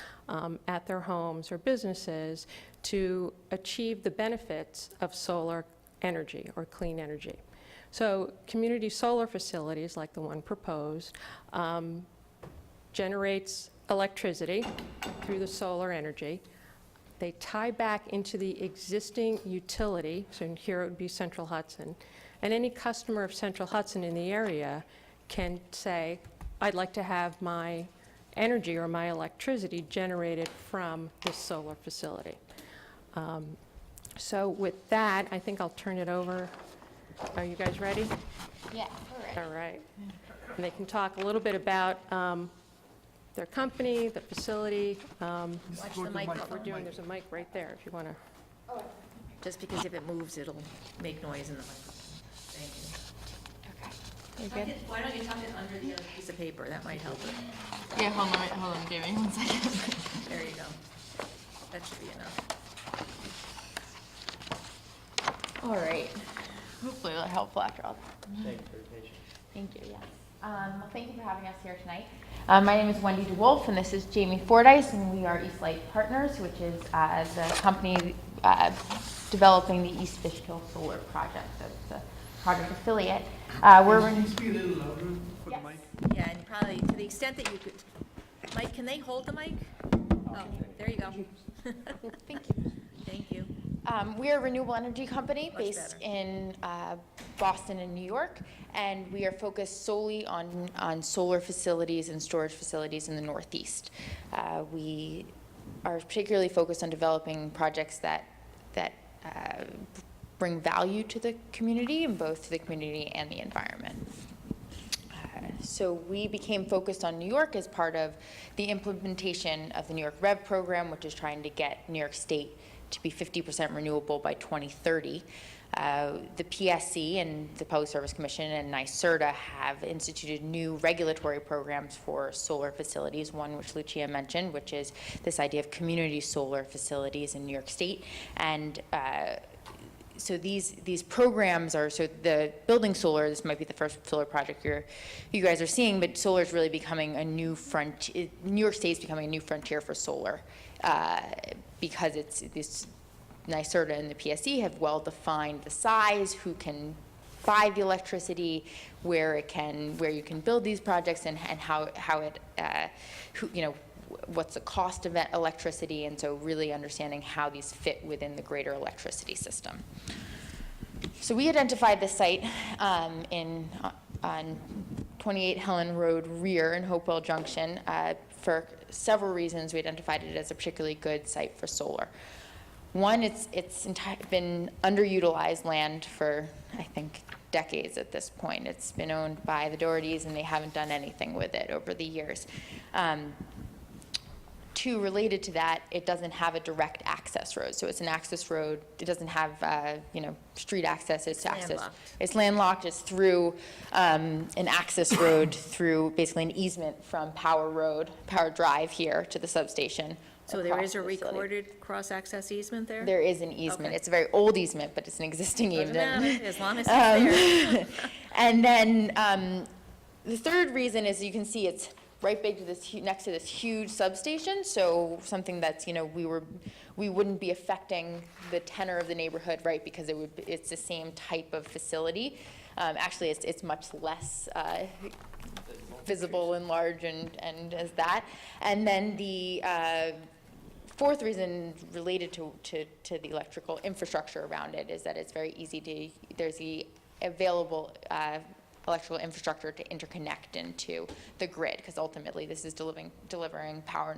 at their homes or businesses to achieve the benefits of solar energy or clean energy. So community solar facilities, like the one proposed, generates electricity through the solar energy. They tie back into the existing utility, so here it would be Central Hudson, and any customer of Central Hudson in the area can say, I'd like to have my energy or my electricity generated from this solar facility. So with that, I think I'll turn it over. Are you guys ready? Yeah, All right. And they can talk a little bit about their company, the facility, Watch the what we're microphone, doing. There's a mic right there if you want to. just because if it moves, it'll make noise in the microphone. Thank you. Why don't you tuck it under the other piece of paper? That might help it. Yeah, hold on, give me 1 second. There you go. That should be enough. All right. Hopefully that'll help after all. Thank you, yes. Well, thank you for having us here tonight. My name is Wendy DeWolf, and this is Jamie Fordyce, and we are Eastlight Partners, which is the company developing the East Fishkill Solar Project. So it's a project affiliate. Can you speak a little louder for the mic? Yeah, and probably to the extent that you could, Mike, can they hold the mic? Oh, there you go. Thank you. Thank you. We are a renewable energy company Much based better. in Boston and New York, and we are focused solely on solar facilities and storage facilities in the Northeast. We are particularly focused on developing projects that bring value to the community, and both to the community and the environment. So we became focused on New York as part of the implementation of the New York REV program, which is trying to get New York State to be 50% renewable by 2030. The PSC and the Public Service Commission and NYSERDA have instituted new regulatory programs for solar facilities, one which Lucia mentioned, which is this idea of community solar facilities in New York State. And so these programs are, so the building solar, this might be the first solar project you guys are seeing, but solar is really becoming a new frontier. New York State is becoming a new frontier for solar because it's this NYSERDA and the PSC have well defined the size, who can buy the electricity, where you can build these projects, and how it, what's the cost of that electricity, and so really understanding how these fit within the greater electricity system. So we identified this site on 28 Helen Road rear in Hopewell Junction. For several reasons, we identified it as a particularly good site for solar. One, it's been underutilized land for, I think, decades at this point. It's been owned by the Dohertys, and they haven't done anything with it over the years. Two, related to that, it doesn't have a direct access road. So it's an access road. It doesn't have, street access. It's access. landlocked. It's landlocked. It's through an access road through basically an easement from Power Drive here to the substation. So there across is a the facility. recorded cross-access easement there? There is an easement. Okay. It's a very old easement, but it's an existing Doesn't easement. matter, as long as it's there. And then the third reason is you can see it's right big to this, next to this huge substation, so something that's, we wouldn't be affecting the tenor of the neighborhood, right, because it's the same type of facility. Actually, it's much less visible and large and as that. And then the fourth reason related to the electrical infrastructure around it is that it's very easy to, there's the available electrical infrastructure to interconnect into the grid, because ultimately this is delivering power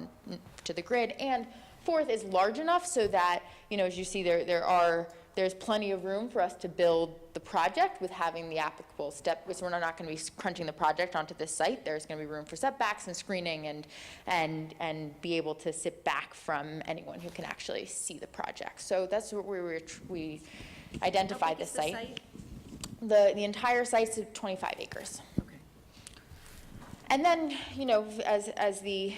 to the grid. And fourth is large enough so that, as you see, there's plenty of room for us to build the project with having the applicable step, because we're not going to be crunching the project onto this site. There's going to be room for setbacks and screening and be able to sit back from anyone who can actually see the project. So that's what we identified this site. The entire site's 25 acres. Okay. And then, as the,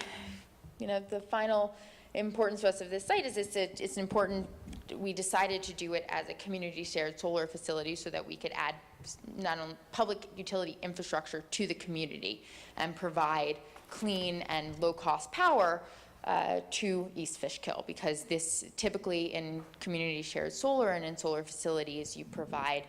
the final importance to us of this site is it's important, we decided to do it as a community shared solar facility so that we could add not only public utility infrastructure to the community and provide clean and low-cost power to East Fishkill, because this typically in community shared solar and in solar facilities, you provide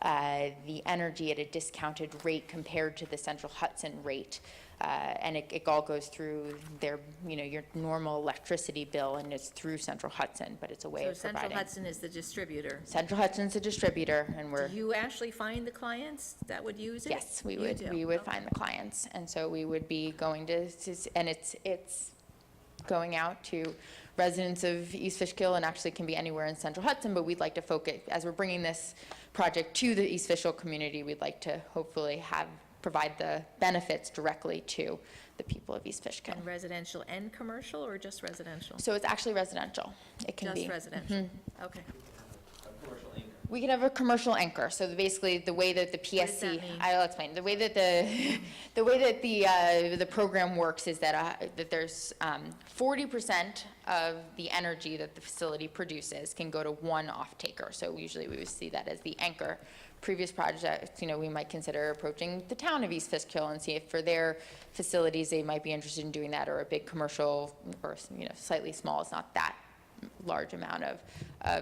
the energy at a discounted rate compared to the Central Hudson rate. And it all goes through their, your normal electricity bill, and it's through Central Hudson, but it's a way So of providing. Central Hudson is the distributor. Central Hudson's a distributor, and we're. Do you actually find the clients that would use it? Yes, we You would, do. we would Okay. find the clients, and so we would be going to, and it's going out to residents of East Fishkill, and actually can be anywhere in Central Hudson, but we'd like to focus, as we're bringing this project to the East Fishkill community, we'd like to hopefully provide the benefits directly to the people of East Fishkill. And residential and commercial, or just residential? So it's actually residential. It can be. Just residential? Okay. We can have a commercial anchor. So basically, the way that the PSC, does that mean? I'll explain. The way that the program works is that there's 40% of the energy that the facility produces can go to one off-taker. So usually we would see that as the anchor. Previous projects, we might consider approaching the town of East Fishkill and see if for their facilities they might be interested in doing that, or a big commercial, or slightly small. It's not that large amount of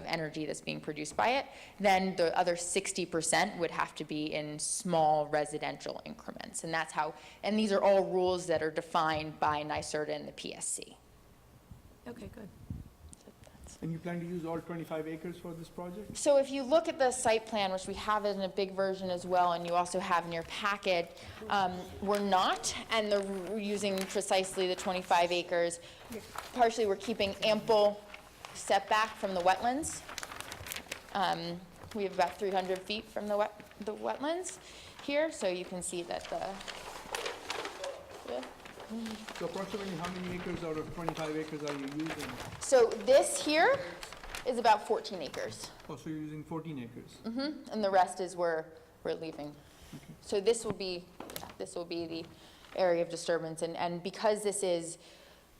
energy that's being produced by it. Then the other 60% would have to be in small residential increments. And that's how, and these are all rules that are defined by NYSERDA and the PSC. Okay, good. And you plan to use all 25 acres for this project? So if you look at the site plan, which we have in a big version as well, and you also have in your packet, we're not, and we're using precisely the 25 acres. Partially, we're keeping ample setback from the wetlands. We have about 300 feet from the wetlands here, so you can see that yeah. So approximately how many acres out of 25 acres are you using? So this here is about 14 acres. Oh, so you're using 14 acres? And the rest is where we're leaving. So this will be the area of disturbance, and because this is,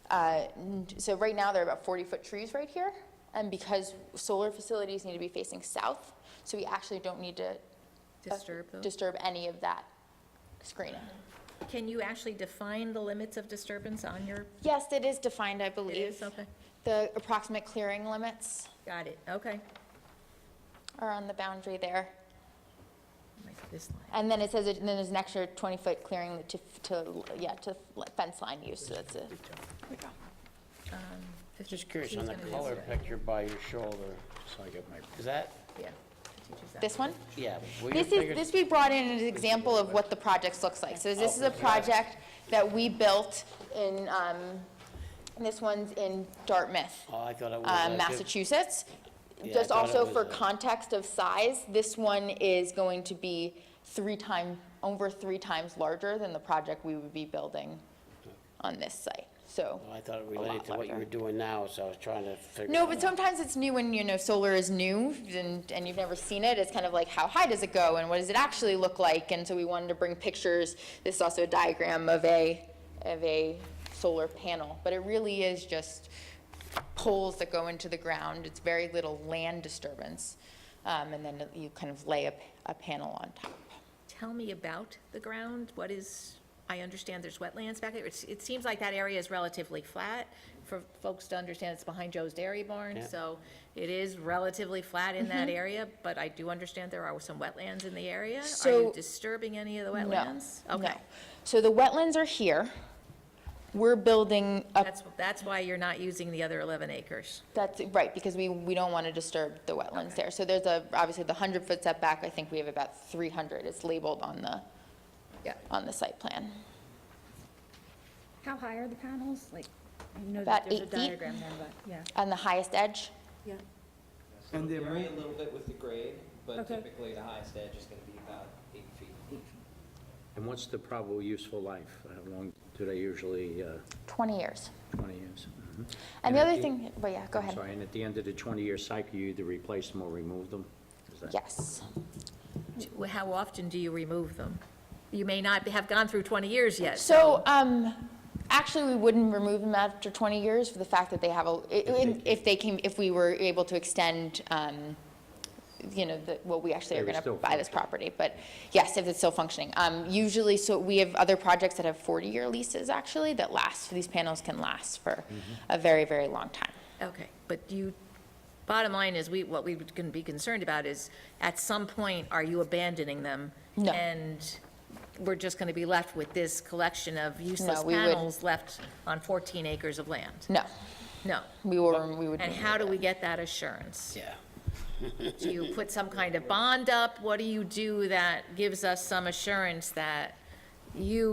so right now there are about 40-foot trees right here, and because solar facilities need to be facing south, so we actually don't need to disturb any of that screening. Can you actually define the limits of disturbance on your? Yes, it is defined, I believe. It is, okay. The approximate clearing limits Got it, okay. are on the boundary there. Like this line. And then it says, and then there's an extra 20-foot clearing to fence line use, so that's it. There we go. Just curious, on the She's gonna color answer it. picture by your shoulder, So I get my. is that, Yeah. Teacher's that. This one? yeah, were your This figures? we brought in as an example of what the project looks like. So this is a project that we built in, this one's in Dartmouth, Oh, I thought it was. Massachusetts. Yeah, I Just thought it also was for a- context of size, this one is going to be over 3 times larger than the project we would be building on this site, so. Well, I thought it a lot related to what you larger. were doing now, so I was trying to figure. No, it but out. sometimes it's new when, solar is new and you've never seen it. It's kind of like, how high does it go and what does it actually look like? And so we wanted to bring pictures. This is also a diagram of a solar panel, but it really is just poles that go into the ground. It's very little land disturbance. And then you kind of lay a panel on top. Tell me about the ground. What is, I understand there's wetlands back there. It seems like that area is relatively flat. For folks to understand, it's behind Joe's Dairy Barn, Yeah. so it is relatively flat in that area, but I do understand there are some wetlands in the area. Are you So- disturbing any of the No, wetlands? Okay. no. So the wetlands are here. We're building up. That's why you're not using the other 11 acres. That's right, because we don't want to disturb the wetlands there. So there's obviously the 100-foot setback, I think we have about 300. It's labeled on the site plan. How high are the panels? Like, I know About that there's a 8 feet. diagram there, but, yeah. On the highest edge, And they're Vary more- a little bit with the grade, but Okay. typically the highest edge is going to be about 8 feet. And what's the probable useful life? How long do they usually, 20 years. 20 years? Mhm. And the at other thing, but yeah, go I'm ahead. sorry, and at the end of the 20-year cycle, you either replace them or remove them? Is that- Yes. How often do you remove them? You may not have gone through 20 years yet. So, actually, we wouldn't remove them after 20 years for the fact that they have if we were able to extend, what we actually They are were going to still buy this property. But yes, if it's still functioning. Usually, so we have other projects that have 40-year leases, actually, that last, these panels can last for a very, very long time. Okay, but bottom line is, what we can be concerned about is, at some point, are you abandoning them? No. And we're just going to be left with this collection of useless we would- panels left on 14 acres of land? No, No. we would. And how do we get that assurance? Yeah. Do you put some kind of bond up? What do you do that gives us some assurance that you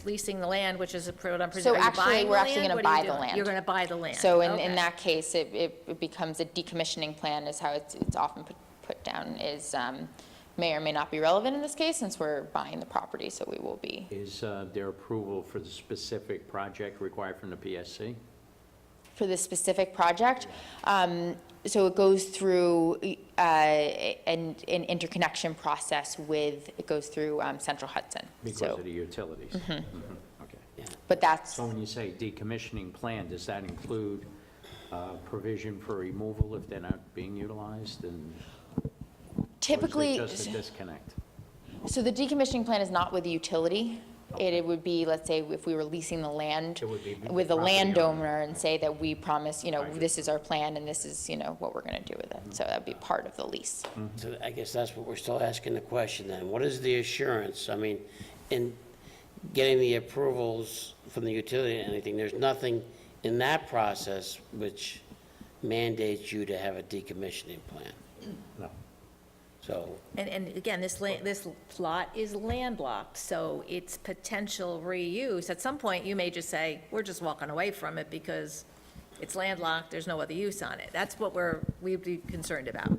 leasing the land, which is what I'm So presuming, are you actually, buying the we're actually land? gonna What are you buy the doing? land. You're going to buy the land? So in Okay. that case, it becomes a decommissioning plan is how it's often put down, is may or may not be relevant in this case, since we're buying the property, so we will be. Is their approval for the specific project required from the PSC? For this specific project, so it goes through an interconnection process it goes through Central Hudson. Because So, of the utilities? Mhm, Okay. but that's, So when you say decommissioning plan, does that include provision for removal if they're not being utilized? And typically. Or is it just a disconnect? So the decommissioning plan is not with the utility. It would be, let's say, if we were leasing the land It would be with the property owner. landowner and say that we promise, this is our plan and this is, what we're going to do with it. So that'd be part of the lease. So I guess that's what we're still asking the question then. What is the assurance? I mean, in getting the approvals from the utility and anything, there's nothing in that process which mandates you to have a decommissioning plan. No. So, And again, this lot is landlocked, so it's potential reuse. At some point, you may just say, we're just walking away from it because it's landlocked, there's no other use on it. That's what we'd be concerned about.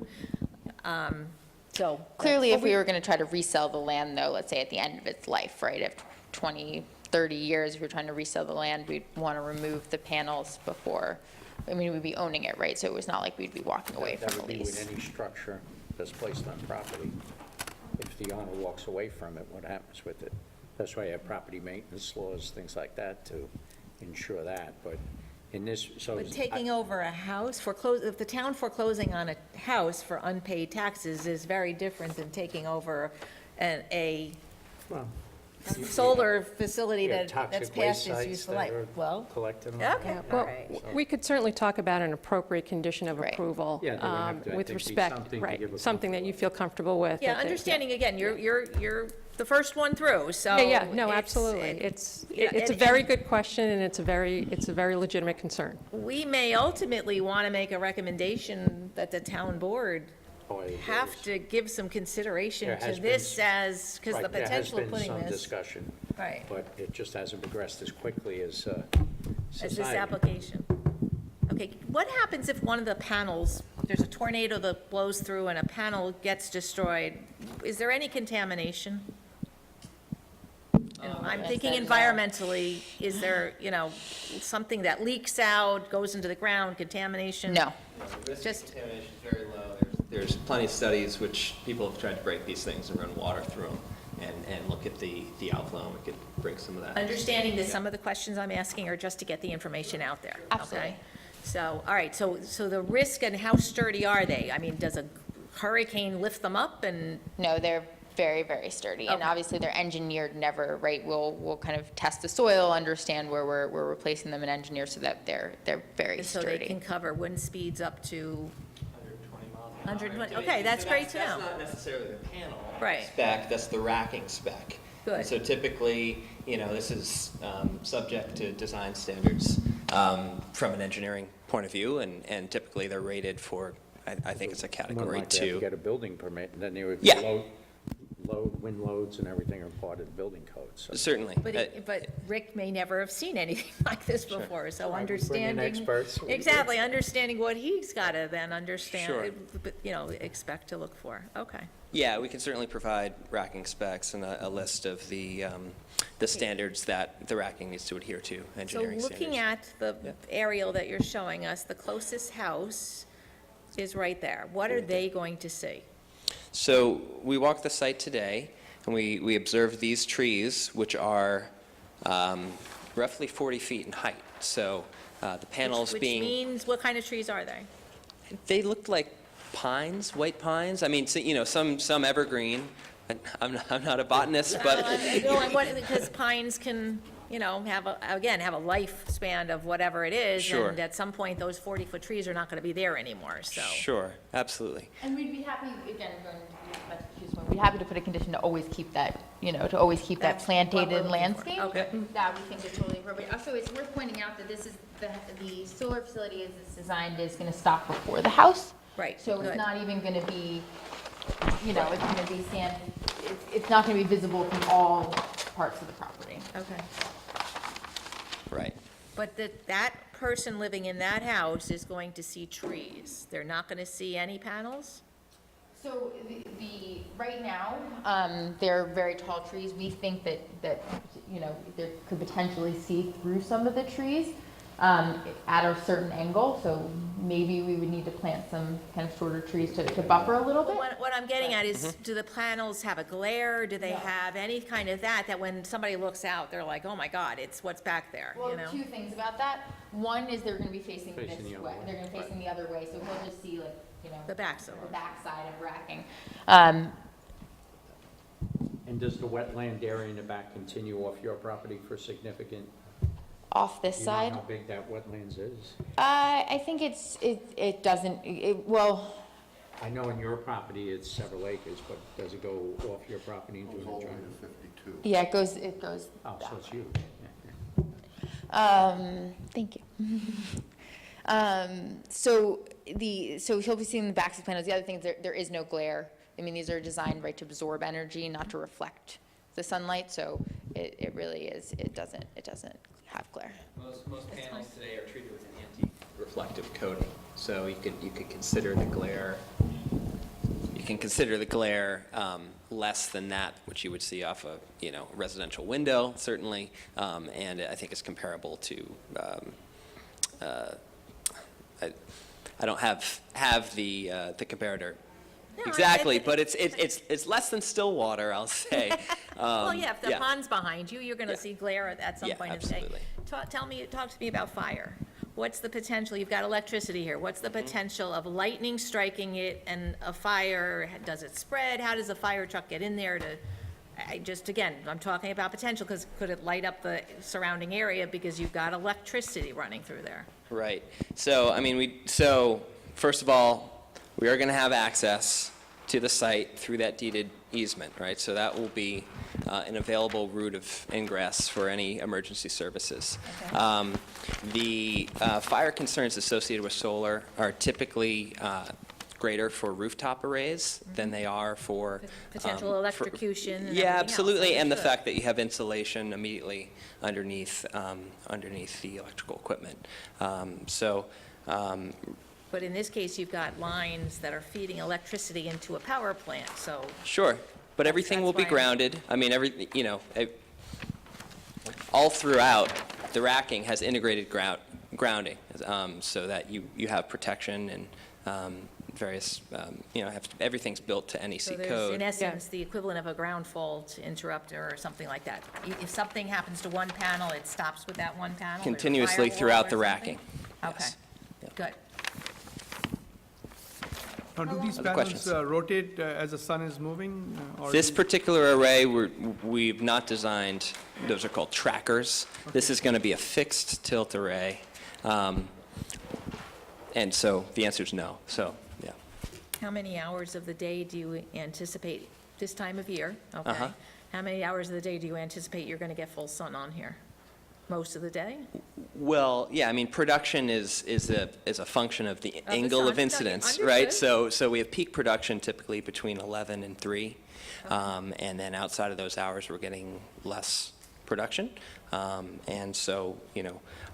So. Clearly, if we were going to try to resell the land, though, let's say at the end of its life, right, if 20, 30 years, if we're trying to resell the land, we'd want to remove the panels before, we'd be owning it, right? So it was not like we'd be walking away That from the would be lease. with any structure that's placed on property. If the owner walks away from it, what happens with it? That's why you have property maintenance laws, things like that, to ensure that, but in this, so. But taking over a house, if the town foreclosing on a house for unpaid taxes is very different than taking over a Well, solar facility Yeah, that's toxic past waste its sites useful that life. are Well, collected. okay, all Well, right. we could certainly talk about an appropriate condition of Right. approval. Yeah, there would have to, I with think, be respect, something to right, give a something that you feel comfortable with. Yeah, that they- understanding, again, you're the first one through, so. Yeah, no, it's- absolutely. it- It's yeah, a and- very good question, and it's a very legitimate concern. We may ultimately want to make a recommendation that the town board Oh, I agree. have to give some consideration There to has been this s- because the Right, potential of There putting has been some this, discussion, right, but it just hasn't progressed as quickly as as this society. application. Okay, what happens if one of the panels there's a tornado that blows through and a panel gets destroyed, is there any contamination? I'm thinking environmentally, is there, something that leaks out, goes into the ground, contamination? No. The risk Just- of contamination is very low. There's plenty of studies which people have tried to break these things and run water through them and look at the outflow, and we could bring some of that. Understanding that some of the questions I'm asking are just to get the information out there. Absolutely. Okay? So, all right, so the risk and how sturdy are they? I mean, does a hurricane lift them up and, No, they're very, very sturdy, and Okay. obviously they're engineered never, right? We'll kind of test the soil, understand where we're replacing them, and engineer so that they're very so they can sturdy. cover wind speeds up to, 120 miles an hour. 120 I mean, okay, that's great to That's know. not necessarily the panel Right. spec, that's the racking spec. Good. And so typically, this is subject to design standards from an engineering point of view, and typically they're rated for, I think it's a More category likely to have to 2. get a building permit, and then they would Yeah. wind loads and everything are part of the building code, so. Certainly. But Rick may never have seen anything like this before, so Right, we bring in understanding. experts. Exactly, understanding what he's got to then understand, Sure. expect to look for. Okay. Yeah, we can certainly provide racking specs and a list of the standards that the racking needs to adhere to, So engineering standards. looking at the aerial that you're showing us, the closest house is right there. What are they going to see? So we walked the site today, and we observed these trees, which are roughly 40 feet in height. So the panels Which being, means, what kind of trees are they? they looked like pines, white pines. I mean, so, some evergreen. I'm not a botanist, but Because pines can, have a lifespan of whatever it is. Sure. And at some point, those 40-foot trees are not going to be there anymore, so. sure, absolutely. And we'd be happy, again, going to choose one, we'd be happy to put a condition to always keep that, to always keep that That's what we're planted looking for. landscape. Okay. That we think is totally appropriate. Also, it's worth pointing out that this is, the solar facility as it's designed is going to stop before the house. Right, So good. it's not even going to be, it's going to be it's not going to be visible from all parts of the property. Okay. Right. But that person living in that house is going to see trees. They're not going to see any panels? So right now, they're very tall trees. We think that, there could potentially see through some of the trees at a certain angle. So maybe we would need to plant some kind of shorter trees to buffer a little bit. What I'm getting at is, do the panels have a glare? Do they have any kind of that when somebody looks out, they're like, oh my God, it's what's back there, Well, two things about that. One is they're going to be facing this Facing the other way. way. They're going to be facing the other way, so we'll just see The backside. the backside of racking. And does the wetland area in the back continue off your property for significant? Off this Do you know side. how big that wetlands is? I think it doesn't, well, I know in your property it's several acres, but does it go off your property into an adjoining? yeah, it goes. Oh, so it's you. Thank you. So he'll be seeing the backs of panels. The other thing is there is no glare. I mean, these are designed, right, to absorb energy, not to reflect the sunlight, so it really is, it doesn't have glare. Most panels today are treated with an anti-reflective coating, so you could consider the glare. You can consider the glare less than that, which you would see off a residential window, certainly, and I think it's comparable to. I don't have the comparator. No, Exactly, but it's less than still water, I'll say. Well, yeah, if the pond's behind you, you're going to Yeah. see glare at some Yeah, point in the day. absolutely. Talk to me about fire. What's the potential, you've got electricity here, what's the potential of lightning striking it and a fire? Does it spread? How does a fire truck get in there to, again, I'm talking about potential, because could it light up the surrounding area because you've got electricity running through there? Right. So, first of all, we are going to have access to the site through that deeded easement, right? So that will be an available route of ingress for any emergency services. Okay. The fire concerns associated with solar are typically greater for rooftop arrays than they are for Potential electrocution and yeah, everything else, absolutely, and the understood. fact that you have insulation immediately underneath the electrical equipment. But in this case, you've got lines that are feeding electricity into a power plant, so, Sure, but everything will be That's why- grounded. I mean, all throughout, the racking has integrated grounding, so that you have protection and various, everything's built to NEC so there's, code. in essence, the equivalent of a ground fault interrupter or something like that. If something happens to one panel, it stops with that one panel? There's a Continuously firewall throughout or the something? racking. Okay, Yes. good. Now, do these Other panels questions? rotate as the sun is moving? Or This particular array, we've not designed, those are called trackers. This is going to be a fixed tilt array. And so the answer is no, so, yeah. How many hours of the day do you anticipate this time of year? Okay. Uh-huh. How many hours of the day do you anticipate you're going to get full sun on here? Most of the day? Well, yeah, I mean, production is a function of the the angle sun. of No, incidence, understood. right? So we have peak production typically between 11 and 3, and then outside of those hours, we're getting less production. And so,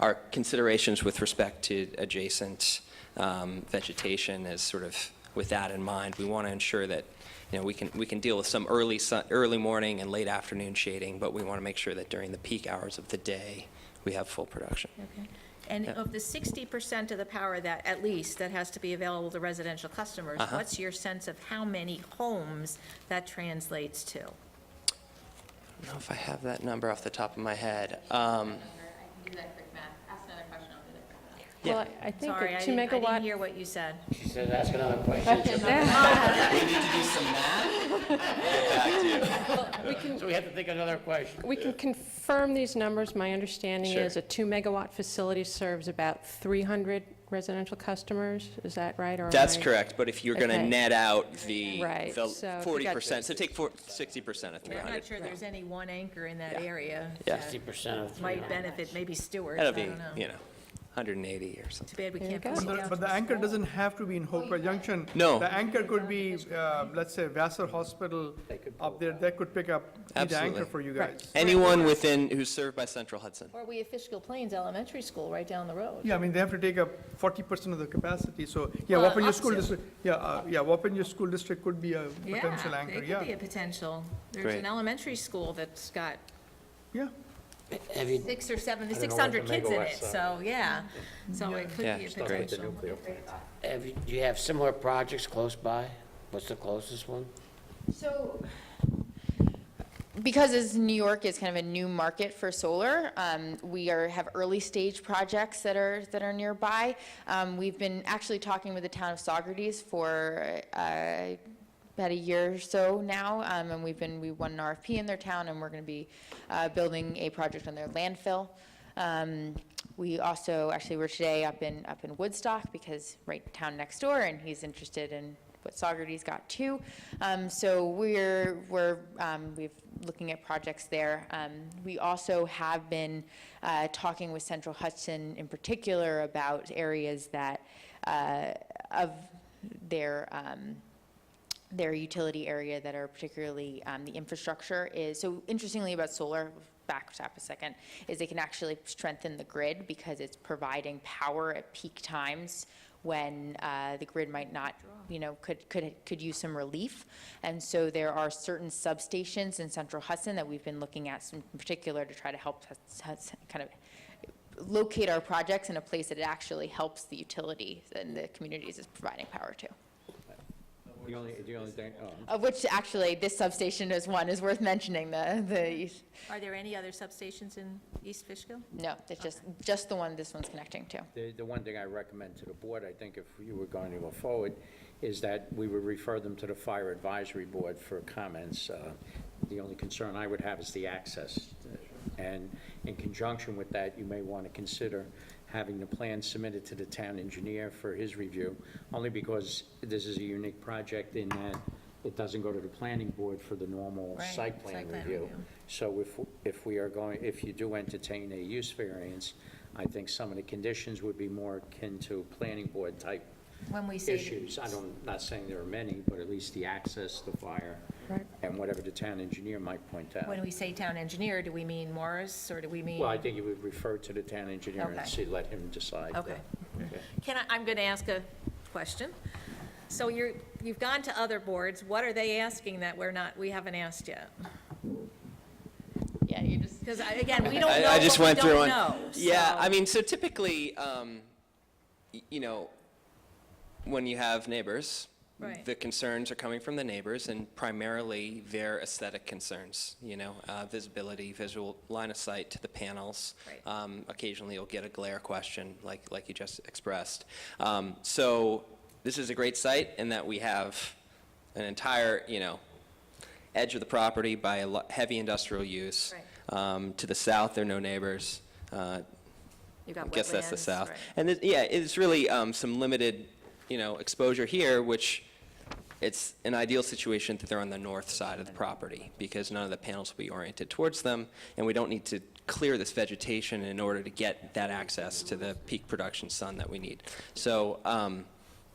our considerations with respect to adjacent vegetation is sort of with that in mind. We want to ensure that, we can deal with some early morning and late afternoon shading, but we want to make sure that during the peak hours of the day, we have full production. Okay. And Yeah. of the 60% of the power that, at least, that has to be available to residential customers, Uh-huh. what's your sense of how many homes that translates to? I don't know if I have that number off the top of my head. I can do that quick math. Ask another question, I'll do that quick math. Yeah. Well, I think Sorry, a I 2 didn't megawatt. hear what you said. She said, ask another question. We need to do some math? Get back to you. So we have to think another question. We can confirm these numbers. My understanding Sure. is a 2 megawatt facility serves about 300 residential customers. Is that right? Or am That's I- correct, but if you're going to Okay. net out the Right, the so if you 40%, got- so take 60% of I'm not 300. sure there's any one anchor in that area Yeah. that 60% of might 300. benefit, maybe Stewart, I That'll don't be, know. 180 or something. Too bad we There you can't go. push it But down the- but to the a anchor small- doesn't have to be in Hopewell Junction. No. The anchor could be, let's say, Vassar Hospital up there, that could pick up, be the Absolutely. anchor for you Right. guys. Anyone who's served by Central Hudson. Or we have Fishkill Plains Elementary School right down the road. Yeah, I mean, they have to take up 40% of the capacity, so, yeah, Well, Wapanger up School to. District, Wapanger School District could be a potential Yeah, anchor, it could yeah. be a potential. There's Great. an elementary school that's got Yeah, Have you, 6 or 7, I don't know what 600 the kids in megawatts it, are. so, yeah. So it could Yeah, be a great. With the potential. nuclear plant. do you have similar projects close by? What's the closest one? So, because as New York is kind of a new market for solar, we have early stage projects that are nearby. We've been actually talking with the town of Saugerties for about a year or so now, and we won an RFP in their town, and we're going to be building a project on their landfill. We also actually were today up in Woodstock because right town next door, and he's interested in what Saugerties got too. So we're looking at projects there. We also have been talking with Central Hudson in particular about areas that of their utility area that are particularly, the infrastructure is, so interestingly about solar, back up a second, is it can actually strengthen the grid because it's providing power at peak times when the grid might not, could use some relief. And so there are certain substations in Central Hudson that we've been looking at in particular to try to help us kind of locate our projects in a place that it actually helps the utility and the communities it's providing power to. The only thing, Of which, actually, this substation is one, is worth mentioning, the, Are there any other substations in East Fishkill? no, it's just the one this one's connecting to. the one thing I recommend to the board, I think if you were going to go forward, is that we would refer them to the Fire Advisory Board for comments. The only concern I would have is the access. And in conjunction with that, you may want to consider having the plan submitted to the town engineer for his review, only because this is a unique project in that it doesn't go to the planning board for the normal Right, site plan review. So if you do entertain a use variance, I think some of the conditions would be more akin to planning board type When we say, issues. Not saying there are many, but at least the access, the fire, Right. and whatever the town engineer might point out. when we say town engineer, do we mean Morris, or do we mean? Well, I think you would refer to the town engineer Okay. and let him decide. Okay. Okay. I'm going to ask a question. So you've gone to other boards. What are they asking that we haven't asked yet? Yeah, you just. Because again, we don't know I just what went we through don't one. know. Yeah, so- I mean, so typically, you know, when you have neighbors, Right. the concerns are coming from the neighbors, and primarily their aesthetic concerns, visibility, visual line of sight to the panels. Right. Occasionally, you'll get a glare question, like you just expressed. So this is a great site in that we have an entire, edge of the property by a heavy industrial use. Right. To the south, there are no neighbors. You've got I guess that's the wetlands, south. right. And it's really some limited, exposure here, which it's an ideal situation that they're on the north side of the property because none of the panels will be oriented towards them, and we don't need to clear this vegetation in order to get that access to the peak production sun that we need. So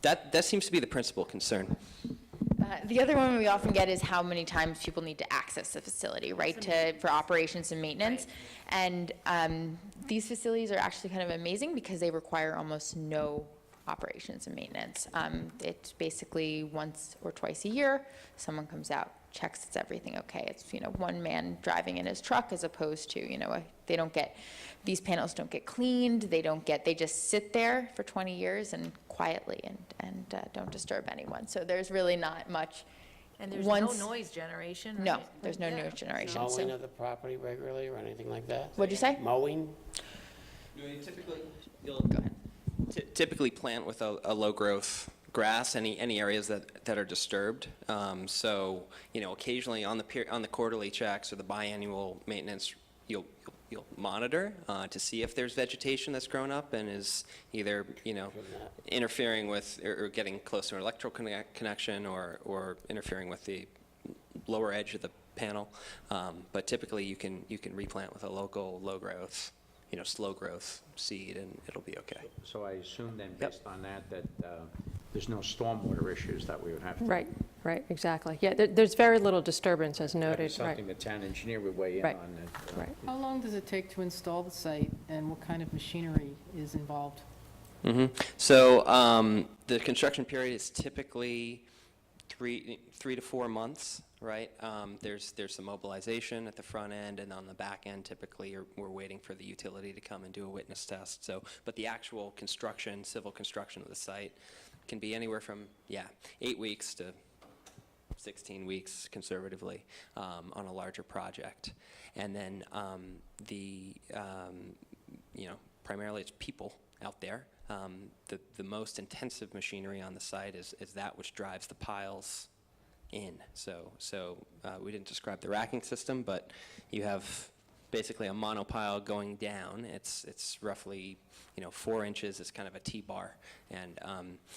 that seems to be the principal concern. The other one we often get is how many times people need to access the facility, right, for operations and maintenance. And these facilities are actually kind of amazing because they require almost no operations and maintenance. It's basically once or twice a year, someone comes out, checks it's everything okay. It's, one man driving in his truck as opposed to, these panels don't get cleaned, they just sit there for 20 years and quietly and don't disturb anyone. So there's really not much. And there's no noise generation, No, right? there's no noise generation. Mowing of the property regularly or anything like that? What'd you say? Mowing? You'll typically plant with a low-growth grass, any areas that are disturbed. So, occasionally on the quarterly checks or the biannual maintenance, you'll monitor to see if there's vegetation that's grown up and is either, interfering with or getting close to an electrical connection or interfering with the lower edge of the panel. But typically you can replant with a local low-growth, slow growth seed, and it'll be okay. So I assume then, based on that, there's no stormwater issues that we would have to. Right, exactly. Yeah, there's very little disturbance, as That'd be noted, right. something the town engineer would weigh in Right. on. Right. How long does it take to install the site, and what kind of machinery is involved? So the construction period is typically 3 to 4 months, right? There's some mobilization at the front end, and on the back end, typically, we're waiting for the utility to come and do a witness test. So, but the actual construction, civil construction of the site can be anywhere from, 8 weeks to 16 weeks conservatively on a larger project. And then primarily it's people out there. The most intensive machinery on the site is that which drives the piles in. So we didn't describe the racking system, but you have basically a monopile going down. It's roughly 4 inches. It's kind of a T-bar, and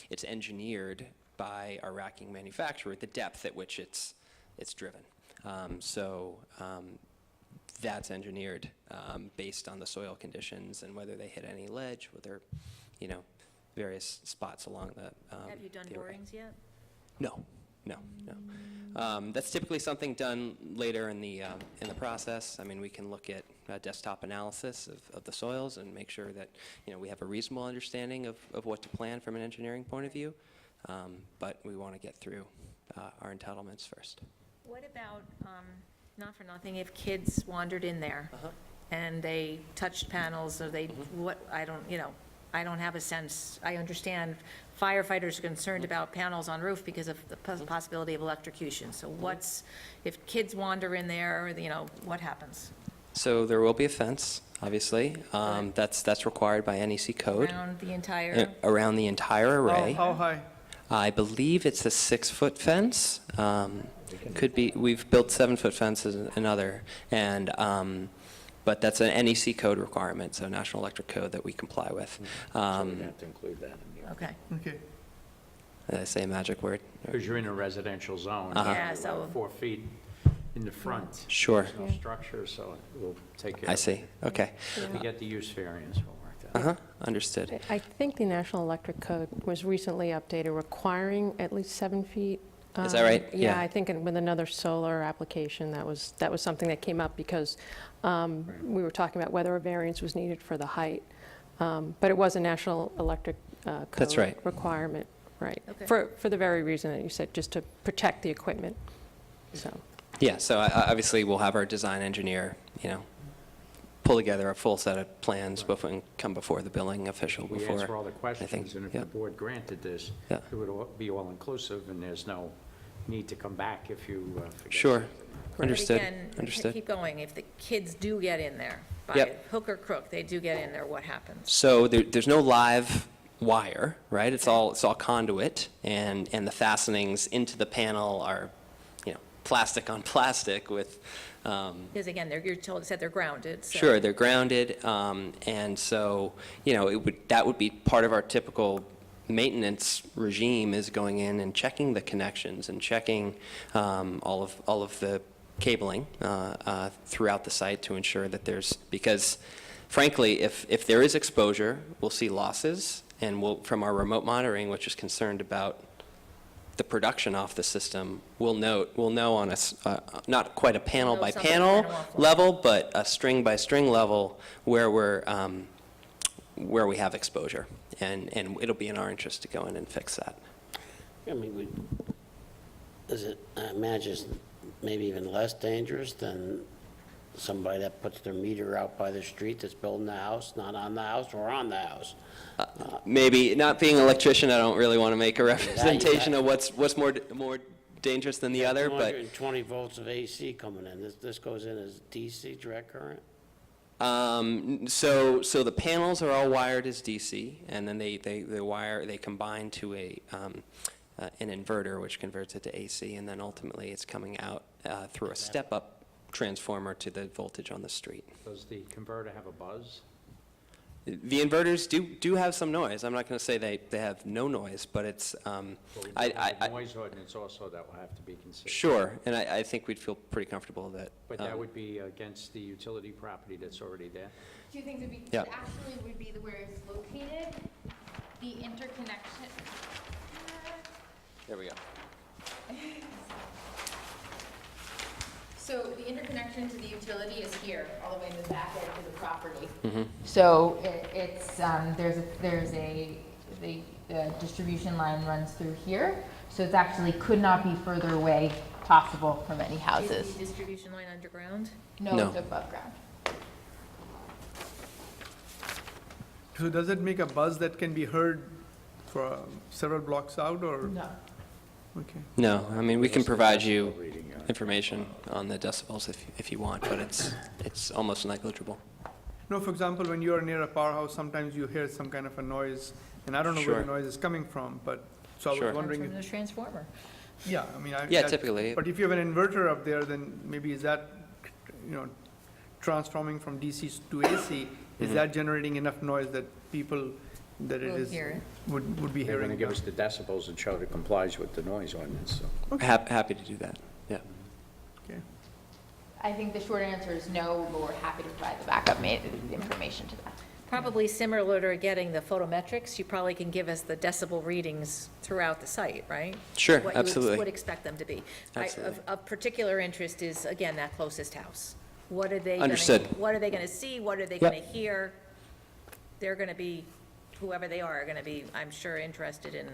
it's engineered by our racking manufacturer the depth at which it's driven. That's engineered based on the soil conditions and whether they hit any ledge, whether various spots along the. Have you done the array. borings yet? No. That's typically something done later in the process. I mean, we can look at desktop analysis of the soils and make sure that we have a reasonable understanding of what to plan from an engineering point of view. But we want to get through our entitlements first. What about, not for nothing, if kids wandered in there and they touched panels, or they, I don't have a sense. I understand firefighters are concerned about panels on roof because of the possibility of electrocution. So if kids wander in there, what happens? So there will be a fence, obviously. That's required by NEC code. Around the entire? Around the entire array. How high? I believe it's a 6-foot fence. Could be, we've built 7-foot fences and other, but that's an NEC code requirement, so National Electric Code that we comply with. So we'd have to include that in the. Okay. Okay. Did I say a magic word? Because you're in a residential zone. Yeah, you're so- about 4 feet in the front. Sure. There's no structure, so we'll take care of it. I see, okay. If we get the use variance, we'll work that. Understood. I think the National Electric Code was recently updated requiring at least 7 feet. Is that right? Yeah, Yeah. I think with another solar application, that was something that came up because we were talking about whether a variance was needed for the height. But it was a National Electric Code That's right. requirement right? Okay. For the very reason that you said, just to protect the equipment, so. Yeah, so obviously, we'll have our design engineer, pull together a full set of plans before, and come before the building official We before. answer all the I think, questions, and if yeah. the board granted this, Yeah. it would be all-inclusive, and there's no need to come back if you forget. Sure, But understood, again, understood. keep going, if the kids do get in there, by Yep. hook or crook, they do get in there, what happens? So there's no live wire, right? It's all conduit, and the fastenings into the panel are, plastic on plastic with, Because again, you're told, said they're grounded, so. sure, they're grounded, and so, that would be part of our typical maintenance regime, is going in and checking the connections and checking all of the cabling throughout the site to ensure that because frankly, if there is exposure, we'll see losses, and from our remote monitoring, which is concerned about the production off the system, we'll know on not quite a panel by something panel kind of off. level, but a string by string level where we have exposure, and it'll be in our interest to go in and fix that. I mean, I imagine it's maybe even less dangerous than somebody that puts their meter out by the street that's building the house, not on the house or on the house. Maybe, not being an electrician, I don't really want to make a representation of what's more dangerous than the other, but 220 volts of AC coming in. This goes in as DC, direct current? so the panels are all wired as DC, and then they combine to an inverter, which converts it to AC, and then ultimately it's coming out through a step-up transformer to the voltage on the street. Does the converter have a buzz? The inverters do have some noise. I'm not going to say they have no noise, but it's, Well, we have a noise ordinance also that will have to be considered. sure, and I think we'd feel pretty comfortable that. But that would be against the utility property that's already there? Two things would be, Yeah. actually would be where it's located, the interconnection. There we go. So the interconnection to the utility is here, all the way in the back edge of the property. Mm-hmm. So it's, the distribution line runs through here, so it's actually could not be further away possible from any houses. Is the distribution line underground? No, No. it's above ground. So does it make a buzz that can be heard for several blocks out, or? No. Okay. No, I mean, we can provide you Reading, information on the decibels if you want, but it's almost negligible. No, for example, when you're near a powerhouse, sometimes you hear some kind of a noise, and I don't know where the Sure. noise is coming from, but, so I Sure. was wondering, From the transformer. yeah, I mean, Yeah, that- typically. But if you have an inverter up there, then maybe is that, transforming from DC to AC, is that generating enough noise that people, that it Will is, hear it. would be They're going to hearing? give us the decibels and show it complies with the noise ordinance, so. Happy to do that, yeah. Okay. I think the short answer is no, but we're happy to provide the backup information to that. Probably similar to getting the photometrics, you probably can give us the decibel readings throughout the site, right? Sure, What you absolutely. would expect them to be. Absolutely. Of particular interest is, again, that closest house. What are they gonna? Understood. What are they gonna see? What are they Yep. gonna hear? They're gonna be, whoever they are gonna be, I'm sure, interested in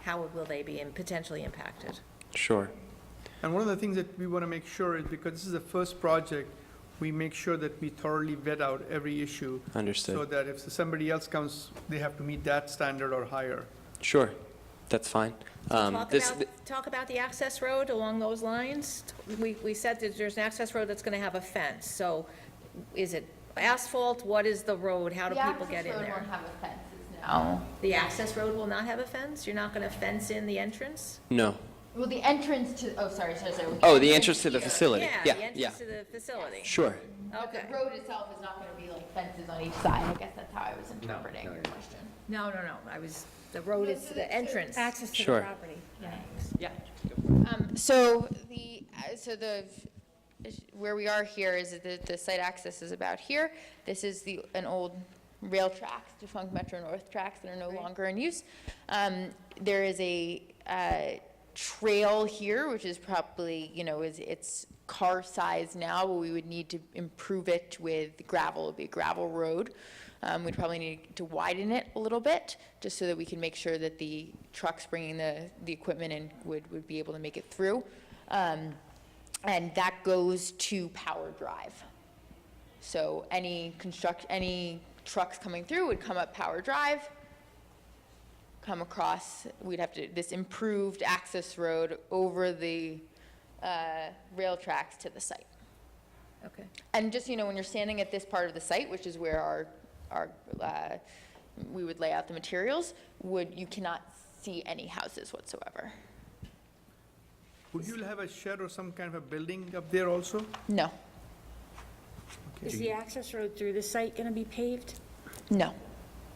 how will they be potentially impacted. Sure. And one of the things that we want to make sure is, because this is the first project, we make sure that we thoroughly vet out every issue. Understood. So that if somebody else comes, they have to meet that standard or higher. Sure, that's fine. Talk about the access road along those lines. We said that there's an access road that's gonna have a fence, so is it asphalt? What is the road? How do people get in The access road there? won't have a fences now. The access road will not have a fence? You're not gonna fence in the entrance? No. Well, the entrance to, sorry. Oh, the entrance to the facility. Yeah, Yeah, the yeah. entrance to the facility. Sure. Okay. The road itself is not going to be like fences on each side. I guess that's how I was interpreting no, your no. question. No, the road is the entrance. Access to the Sure. property. Yeah. Where we are here is that the site access is about here. This is an old rail tracks, defunct Metro North tracks that are no longer in use. There is a trail here, which is probably, it's car size now, but we would need to improve it with gravel. It would be a gravel road. We'd probably need to widen it a little bit, just so that we can make sure that the trucks bringing the equipment in would be able to make it through. And that goes to Power Drive. So any trucks coming through would come up Power Drive, come across, we'd have to, this improved access road over the rail tracks to the site. Okay. And just, when you're standing at this part of the site, which is where our we would lay out the materials, you cannot see any houses whatsoever. Would you have a shed or some kind of a building up there also? No, Is the access road through the site going to be paved? no,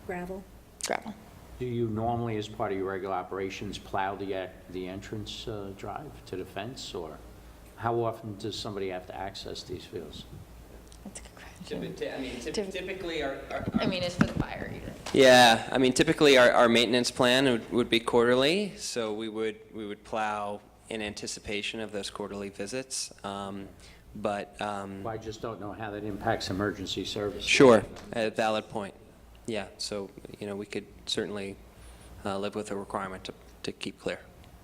Gravel? gravel. Do you normally, as part of your regular operations, plow the entrance drive to the fence, or how often does somebody have to access these fields? That's a good question. Typically, It's for the fire eater. yeah, typically our maintenance plan would be quarterly, so we would plow in anticipation of those quarterly visits. But, I just don't know how that impacts emergency services. sure, a valid point. Yeah, so, we could certainly live with a requirement to keep clear.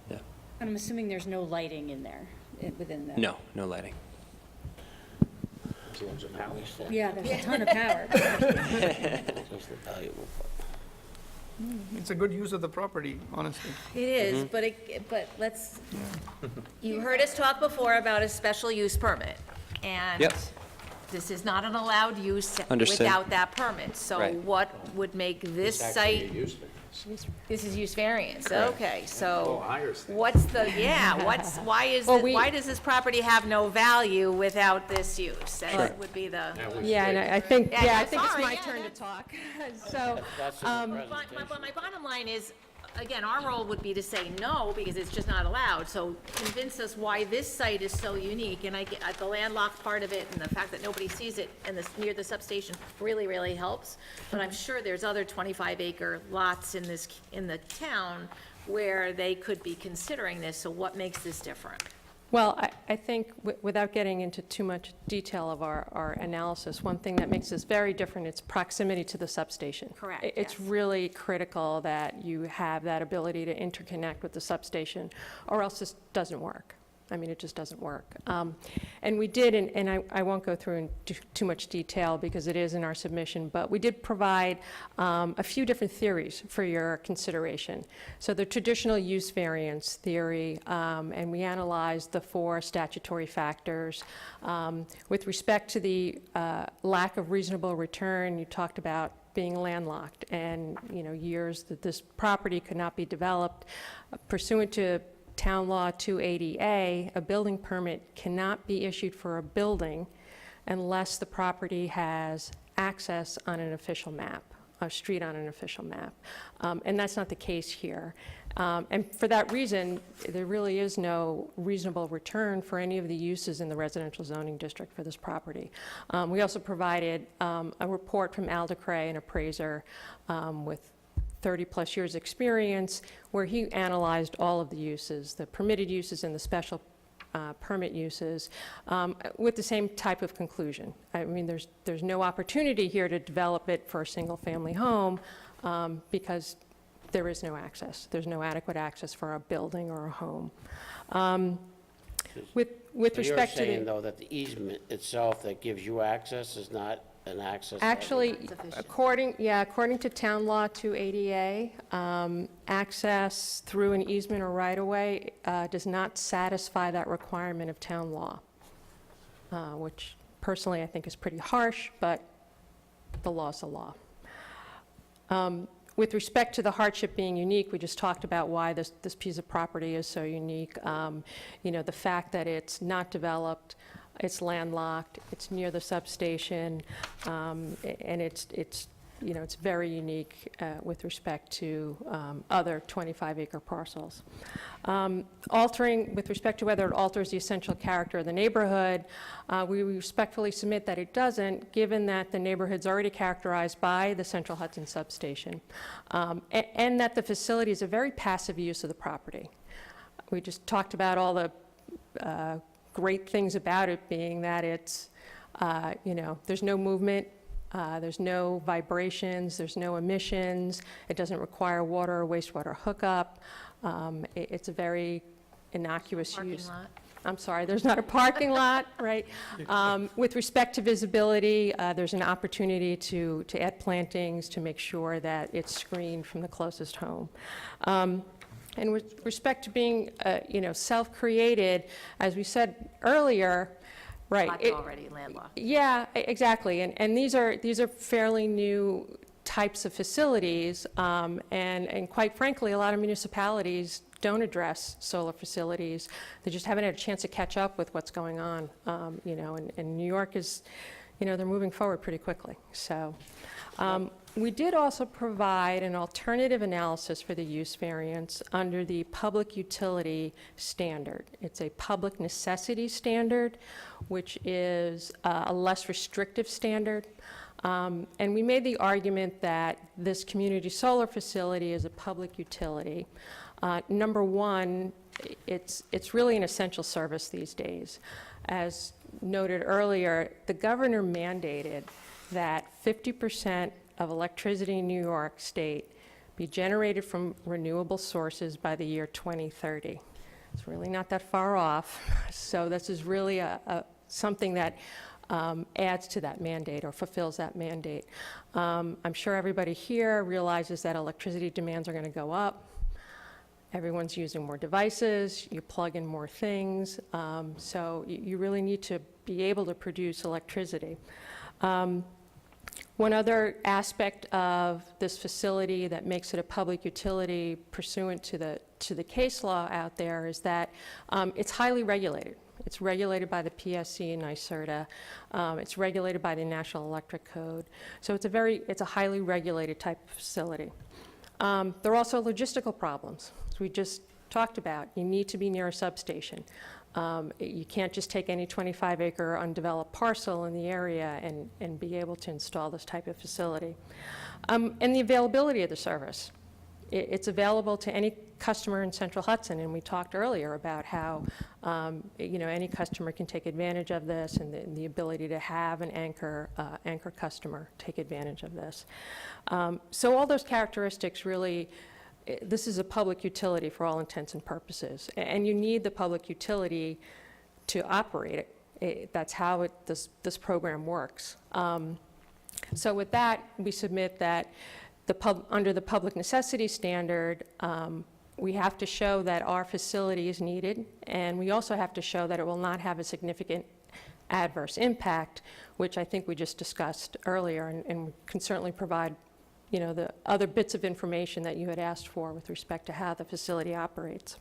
Yeah. And I'm assuming there's no lighting in there, within the... No lighting. Loads of power. Yeah, there's a ton of power. That's the valuable part. It's a good use of the property, honestly. It is, but let's, you heard us talk before about a special use permit. And Yep. this is not an allowed use Understood. without that permit. So Right. what would make this site, this is use variance, okay, so what's the, why does this property have no value without this use? That would be the. Yeah, and I think, Yeah, I think it's sorry, my yeah, turn to talk. So, That's in the presentation. But my bottom line is, again, our role would be to say no, because it's just not allowed. So convince us why this site is so unique, and I get, the landlocked part of it, and the fact that nobody sees it, and near the substation really, really helps. But I'm sure there's other 25-acre lots in the town where they could be considering this, so what makes this different? well, I think without getting into too much detail of our analysis, one thing that makes this very different, it's proximity to the substation. Correct, It's yes. really critical that you have that ability to interconnect with the substation, or else this doesn't work. It just doesn't work. And we did, and I won't go through in too much detail because it is in our submission, but we did provide a few different theories for your consideration. So the traditional use variance theory, and we analyzed the 4 statutory factors. With respect to the lack of reasonable return, you talked about being landlocked and, years that this property could not be developed. Pursuant to Town Law 280A, a building permit cannot be issued for a building unless the property has access on an official map, a street on an official map. And that's not the case here. And for that reason, there really is no reasonable return for any of the uses in the residential zoning district for this property. We also provided a report from Al DeCray, an appraiser with 30-plus years' experience, where he analyzed all of the uses, the permitted uses and the special permit uses, with the same type of conclusion. There's no opportunity here to develop it for a single-family home because there is no access. There's no adequate access for a building or a home. With So respect to you're saying, the... though, that the easement itself that gives you access is not an access? Actually, according to Town Law 280A, access through an easement or right-of-way does not satisfy that requirement of town law, which personally I think is pretty harsh, but the law's the law. With respect to the hardship being unique, we just talked about why this piece of property is so unique. The fact that it's not developed, it's landlocked, it's near the substation, and it's very unique with respect to other 25-acre parcels. With respect to whether it alters the essential character of the neighborhood, we respectfully submit that it doesn't, given that the neighborhood's already characterized by the Central Hudson substation, and that the facility is a very passive use of the property. We just talked about all the great things about it being that it's, there's no movement There's no vibrations, there's no emissions, it doesn't require water or wastewater hookup. It's a very innocuous Parking use. lot. I'm sorry, there's not a parking lot, right? With respect to visibility, there's an opportunity to add plantings to make sure that it's screened from the closest home. And with respect to being, self-created, as we said earlier, right? Lot's already landlocked. Yeah, exactly. And these are fairly new types of facilities, and quite frankly, a lot of municipalities don't address solar facilities. They just haven't had a chance to catch up with what's going on, and New York is, they're moving forward pretty quickly. So we did also provide an alternative analysis for the use variance under the public utility standard. It's a public necessity standard, which is a less restrictive standard. And we made the argument that this community solar facility is a public utility. Number one, it's really an essential service these days. As noted earlier, the governor mandated that 50% of electricity in New York State be generated from renewable sources by the year 2030. It's really not that far off. So this is really something that adds to that mandate or fulfills that mandate. I'm sure everybody here realizes that electricity demands are going to go up. Everyone's using more devices, you plug in more things, so you really need to be able to produce electricity. One other aspect of this facility that makes it a public utility pursuant to the case law out there is that it's highly regulated. It's regulated by the PSC and NYSERDA. It's regulated by the National Electric Code. So it's a highly regulated type of facility. There are also logistical problems, as we just talked about. You need to be near a substation. You can't just take any 25-acre undeveloped parcel in the area and be able to install this type of facility. And the availability of the service. It's available to any customer in Central Hudson, and we talked earlier about how any customer can take advantage of this, and the ability to have an anchor customer take advantage of this. So all those characteristics really, this is a public utility for all intents and purposes, and you need the public utility to operate it. That's how this program works. So with that, we submit that under the public necessity standard, we have to show that our facility is needed, and we also have to show that it will not have a significant adverse impact, which I think we just discussed earlier, and can certainly provide, the other bits of information that you had asked for with respect to how the facility operates.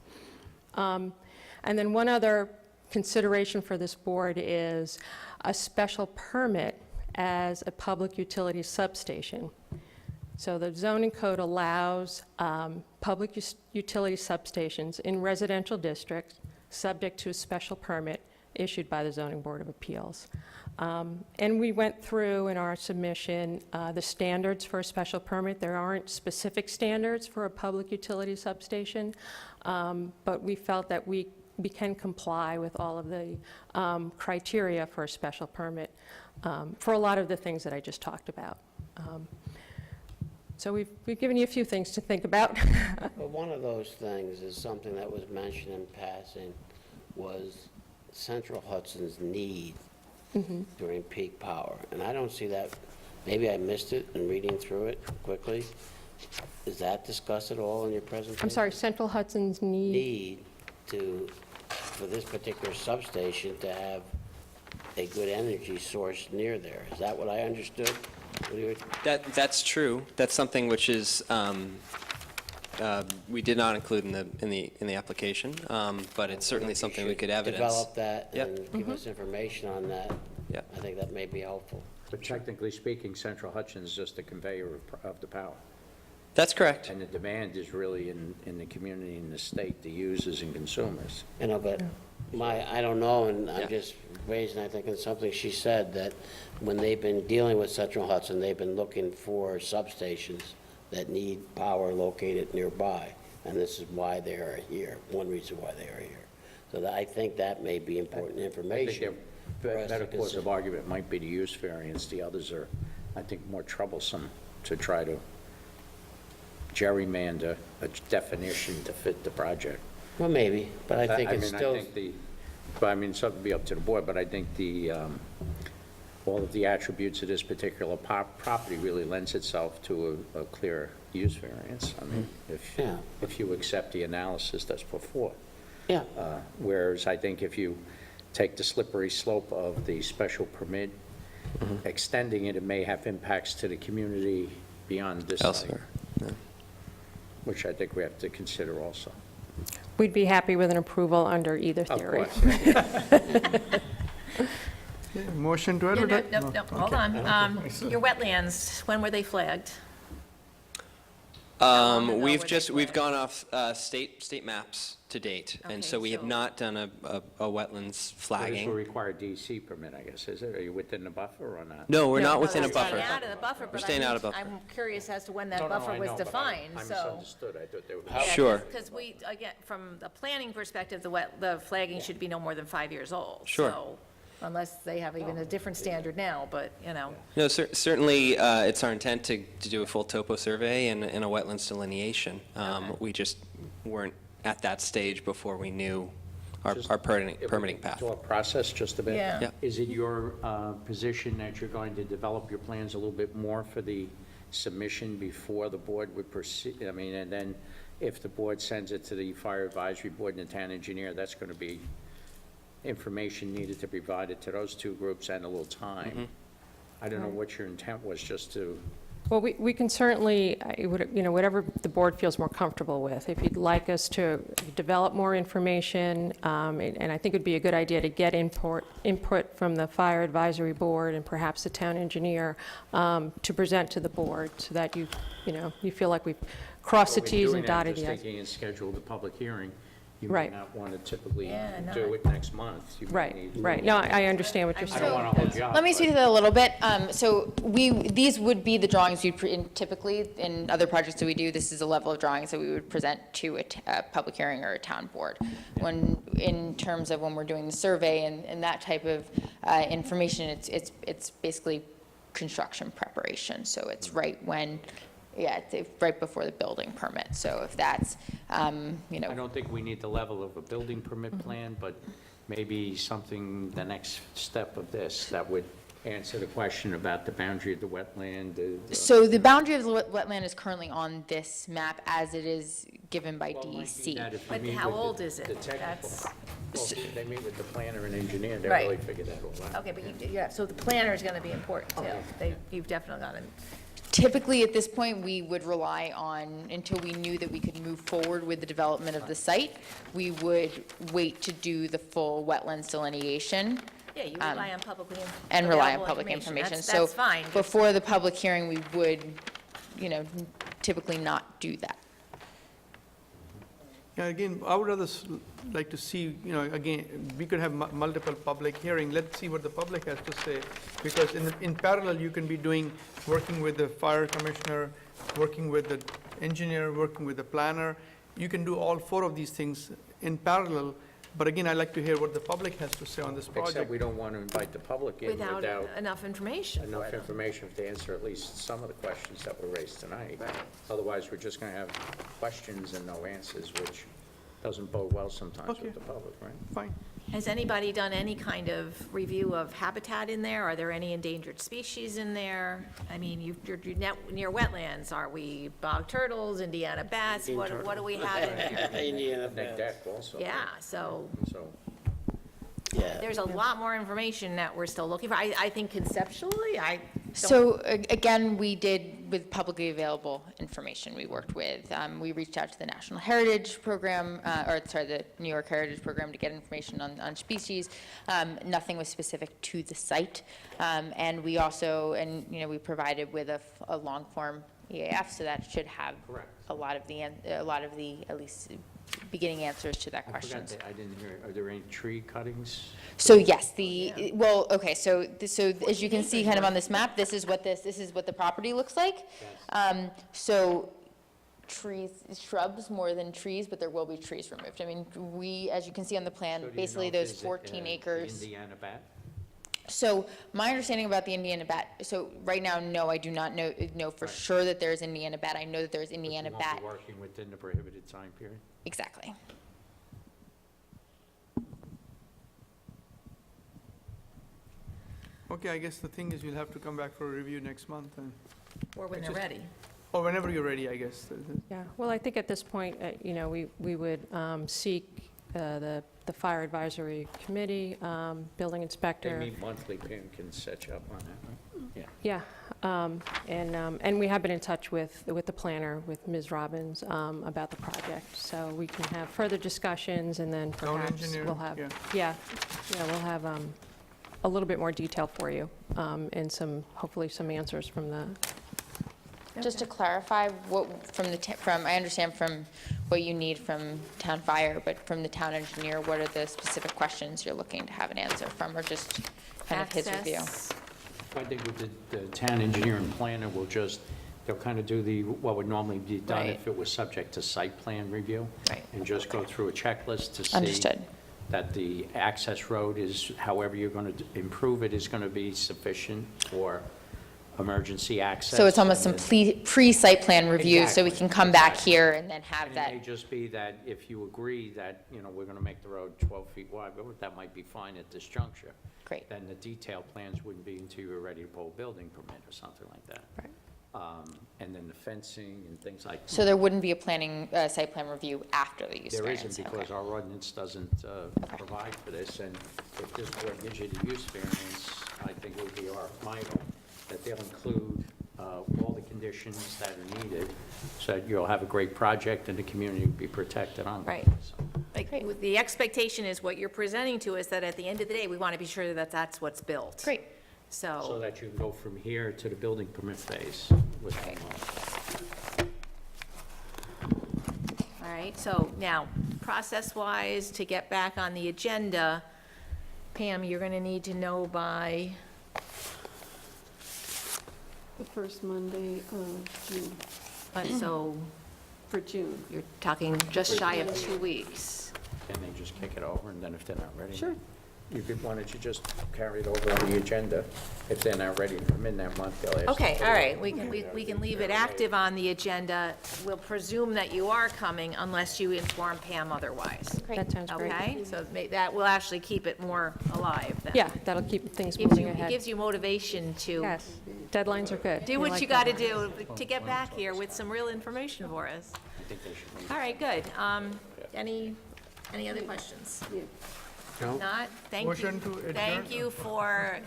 And then one other consideration for this board is a special permit as a public utility substation. So the zoning code allows public utility substations in residential districts subject to a special permit issued by the Zoning Board of Appeals. And we went through in our submission the standards for a special permit. There aren't specific standards for a public utility substation, but we felt that we can comply with all of the criteria for a special permit for a lot of the things that I just talked about. So we've given you a few things to think about. Well, one of those things is something that was mentioned in passing was Central Hudson's need during peak power. And I don't see that, maybe I missed it in reading through it quickly. Is that discussed at all in your presentation? I'm sorry, Central Hudson's need? For this particular substation to have a good energy source near there. Is that what I understood? That's true. That's something which is, we did not include in the application, but it's certainly something we could evidence. Develop that Yep. and give us information on that. Yep. I think that may be helpful. But technically speaking, Central Hudson is just a conveyor of the power. That's correct. And the demand is really in the community, in the state, the users and consumers. But I don't know, and Yeah. I'm just raising, I think, it's something she said, that when they've been dealing with Central Hudson, they've been looking for substations that need power located nearby, and this is why they are here, one reason why they are here. So I think that may be important information. I think the better course of argument might be the use variance. The others are I think, more troublesome to try to gerrymander a definition to fit the project. Well, maybe, but I think it's still, But I mean, it's up to be up to the board, but I think all of the attributes of this particular property really lends itself to a clear use variance. I mean, Yeah. if you accept the analysis that's put forth. yeah, Whereas I think if you take the slippery slope of the special permit, extending it, it may have impacts to the community beyond this site. Elsewhere, yeah. Which I think we have to consider also. We'd be happy with an approval under either Of theory. course. Motion to Yeah, advertise? no, hold on. Your wetlands, when were they flagged? long ago We've were just, they we've flagged? gone off state maps to date, and so Okay, we have so- not done a wetlands This will flagging. require DC permit, I guess, is it? Are you within the buffer or not? No, we're No, not no, within a we're buffer. staying out of the buffer, We're but staying out of buffer. I'm curious as to when that No, no, buffer I was know, but defined, I so. misunderstood. I thought they were. How- Because we, again, from the planning perspective, the flagging should be no more than 5 years old. Sure. So, unless they have even a different standard now, but, you know. No, certainly, it's our intent to do a full topo survey and a wetlands delineation. We just weren't at that stage before we knew our permitting path. To our process just a bit? Yeah. Yeah. Is it your position that you're going to develop your plans a little bit more for the submission before the board would proceed? I mean, and then if the board sends it to the fire advisory board and the town engineer, that's going to be information needed to be provided to those two groups and a little time. I don't know what your intent was, just to, Well, we can certainly, whatever the board feels more comfortable with. If you'd like us to develop more information, and I think it'd be a good idea to get input from the fire advisory board and perhaps the town engineer to present to the board, so that you feel like we've crossed the Well, in T's doing and that, dotted the just I's. thinking and schedule the public hearing, you may Right. not want to typically Yeah, no. do it next month. You may Right, need- right. No, I understand what you're I don't saying. want to hold you up. Let me but- speak to that a little bit. So these would be the drawings typically in other projects that we do, this is a level of drawings that we would present to a public hearing or a town board. In terms of when we're doing the survey and that type of information, it's basically construction preparation. So it's right when, it's right before the building permit. So if that's, I don't think we need the level of a building permit plan, but maybe something, the next step of this, that would answer the question about the boundary of the wetland. So the boundary of the wetland is currently on this map as it is given by Well, it might be DEC. that if you But meet how with the- old is it? the technical- That's- Well, if they meet with the planner and engineer, they Right. really figure that all out. Okay, but so the planner is going to be important, too. You've definitely got to. Typically, at this point, we would rely on, until we knew that we could move forward with the development of the site, we would wait to do the full wetlands delineation Yeah, you rely on publicly and rely on available public information. That's fine. So before the public hearing, we would, typically not do that. Yeah, again, I would rather like to see, again, we could have multiple public hearing. Let's see what the public has to say. Because in parallel, you can be working with the fire commissioner, working with the engineer, working with the planner. You can do all four of these things in parallel. But again, I'd like to hear what the public has to say on this Except project. we don't want to invite the public in Without without enough information. for enough them. information to answer at least some of the questions that were raised tonight. Otherwise, we're just going to have questions and no answers, which doesn't bode well sometimes Okay. with the public, right? Fine. Has anybody done any kind of review of habitat in there? Are there any endangered species in there? I mean, you're near wetlands. Are we bog turtles, Indiana bats? What do we have in there? Indiana Neck bats. deck also. Yeah, so So, Yeah. there's a lot more information that we're still looking for. I think conceptually, I don't. So again, we did with publicly available information we worked with. We reached out to the National Heritage Program, the New York Heritage Program to get information on species. Nothing was specific to the site. And we also, we provided with a long form EAF, so that should have Correct. a lot of the, at least beginning answers to that I question. forgot, I didn't hear, are there any tree cuttings? So yes, so as you can see kind of on this map, this is what the property looks like. So trees, shrubs more than trees, but there will be trees removed. I mean, as you can see on the plan, So do you basically know if those there's, 14 acres. Indiana bat? So my understanding about the Indiana bat, so right now, no, I do not know for sure that there's Indiana bat. I know that there's Indiana But you bat. won't be working within the prohibited time period? Exactly. Okay, I guess the thing is you'll have to come back for a review next month and, Or when they're ready. or whenever you're ready, I guess. Yeah, well, I think at this point, we would seek the Fire Advisory Committee, Building They Inspector. meet monthly, Pam can set you up on that, right? Yeah, and we have been in touch with the planner, with Ms. Robbins, about the project, so we can have further discussions, and then Town perhaps engineer, we'll have, yeah. we'll have a little bit more detail for you, and hopefully some answers from the, Just to clarify, what, I understand from what you need from town fire, but from the town engineer, what are the specific questions you're looking to have an answer from, or just kind of his review? Access. I think with the town engineer and planner will just, they'll kind of do what would normally be done Right. if it was subject to site plan review. Right. And just go through a checklist to see. Understood. That the access road is, however you're going to improve it, is going to be sufficient for emergency access. So it's almost some and then- pre-site plan review, so we Exactly, can come back exactly. here and then have And that. it may just be that if you agree that, we're going to make the road 12 feet wide, but that might be fine at this juncture. Great. Then the detailed plans wouldn't be until you were ready to pull a building permit or something like that. Right. And then the fencing and things like. So there wouldn't be a site plan review after the use There variance? isn't, Okay. because our ordinance doesn't provide for this, and if this board gives you the use variance, I think it would be my hope that they'll include all the conditions that are needed, so that you'll have a great project and the community will be protected on it. Right. Like, the expectation is what you're presenting to us, that at the end of the day, we want to be sure that that's what's built. Great. So that you can go from here to the building permit phase with homeowners. All right, so now, process-wise, to get back on the agenda, Pam, you're going to need to know by, The first Monday of June, so for June. you're talking just shy of 2 weeks. Can they just kick it over, and then if they're not ready? Sure. Why don't you just carry it over on the agenda? If they're not ready to come in that month, they'll ask. Okay, to all put it right, on. we can leave it active on the agenda. We'll presume that you are coming unless you inform Pam otherwise. that sounds great. Okay, so that will actually keep it more alive then. Yeah, that'll keep things Gives moving you, it ahead. gives you motivation to Yes, deadlines are good. do We what like you got to deadlines. do to get back here with some real information for us. I think they should make All right, good. Any other questions? No? Not? Thank you. Motion to adjourn. Thank you for,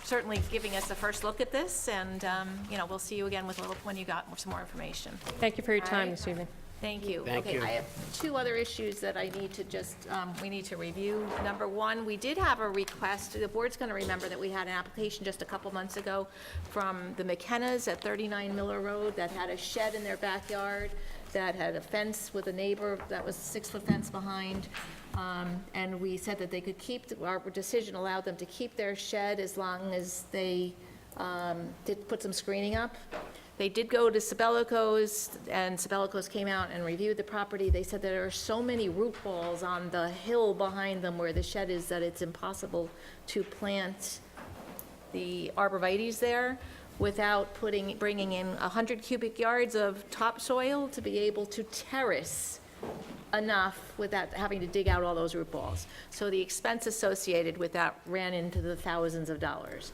certainly giving us a first look at this, and, we'll see you again when you got some more information. Thank you for your All time right. this evening. Thank you. Thank Okay, you. I have 2 other issues that I need to we need to review. Number one, we did have a request, the board's going to remember that we had an application just a couple months ago from the McKennas at 39 Miller Road that had a shed in their backyard, that had a fence with a neighbor, that was a 6-foot fence behind. And we said that they could our decision allowed them to keep their shed as long as they did put some screening up. They did go to Sabelico's, and Sabelico's came out and reviewed the property. They said that there are so many root balls on the hill behind them where the shed is that it's impossible to plant the arborvitaes there without bringing in 100 cubic yards of topsoil to be able to terrace enough without having to dig out all those root balls. So the expense associated with that ran into the thousands of dollars.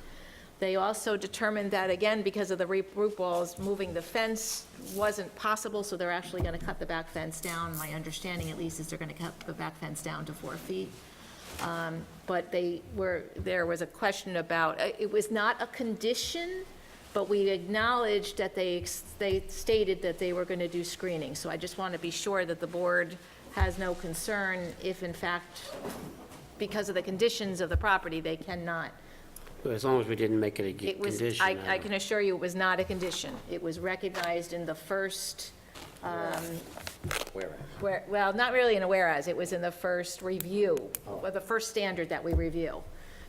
They also determined that, again, because of the root balls, moving the fence wasn't possible, so they're actually going to cut the back fence down. My understanding, at least, is they're going to cut the back fence down to 4 feet. But there was a question about, it was not a condition, but we acknowledged that they stated that they were going to do screening. So I just want to be sure that the board has no concern if, in fact, because of the conditions of the property, they cannot. As long as we didn't make it a It was, condition. I can assure you, it was not a condition. It was recognized in the first, well, not really in a whereas, it was in the first review, or the first standard that we review.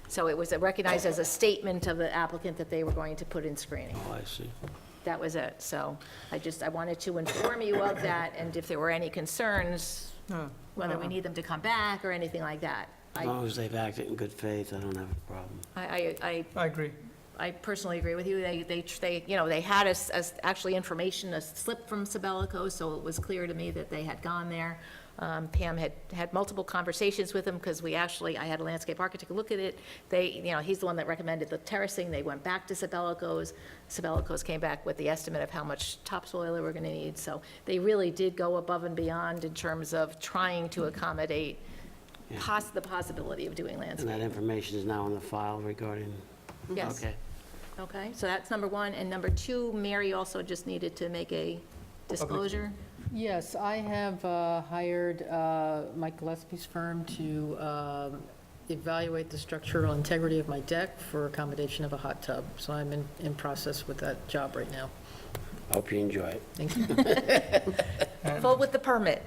So it was recognized as a statement of the applicant that they were going to put in screening. Oh, I see. That was it. So I wanted to inform you of that, and if there were any concerns, whether we need them to come back or anything like that. As long as they've acted in good faith, I don't have a problem. I I agree. I personally agree with you. You know, they had us, as actually information, a slip from Sabelico, so it was clear to me that they had gone there. Pam had multiple conversations with them, because I had a landscape architect look at it. He's the one that recommended the terracing. They went back to Sabelico's. Sabelico's came back with the estimate of how much topsoil they were gonna need. So they really did go above and beyond in terms of trying to accommodate the possibility of doing And landscape. that information is now in the file regarding? Yes. Okay. Okay, so that's number one. And number two, Mary also just needed to make a disclosure. Yes, I have hired Mike Gillespie's firm to evaluate the structural integrity of my deck for accommodation of a hot tub. So I'm in process with that job right now. Hope you enjoy it. Thank you. Full with the permit.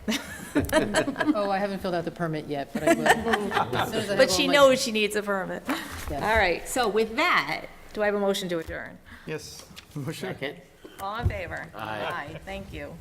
Oh, I haven't filled out the permit yet, but I will. As soon as I have But all she my- knows she needs a permit. Yes. All right, so with that, do I have a motion to adjourn? Yes. Motion. Second? All in favor? Aye. Thank you.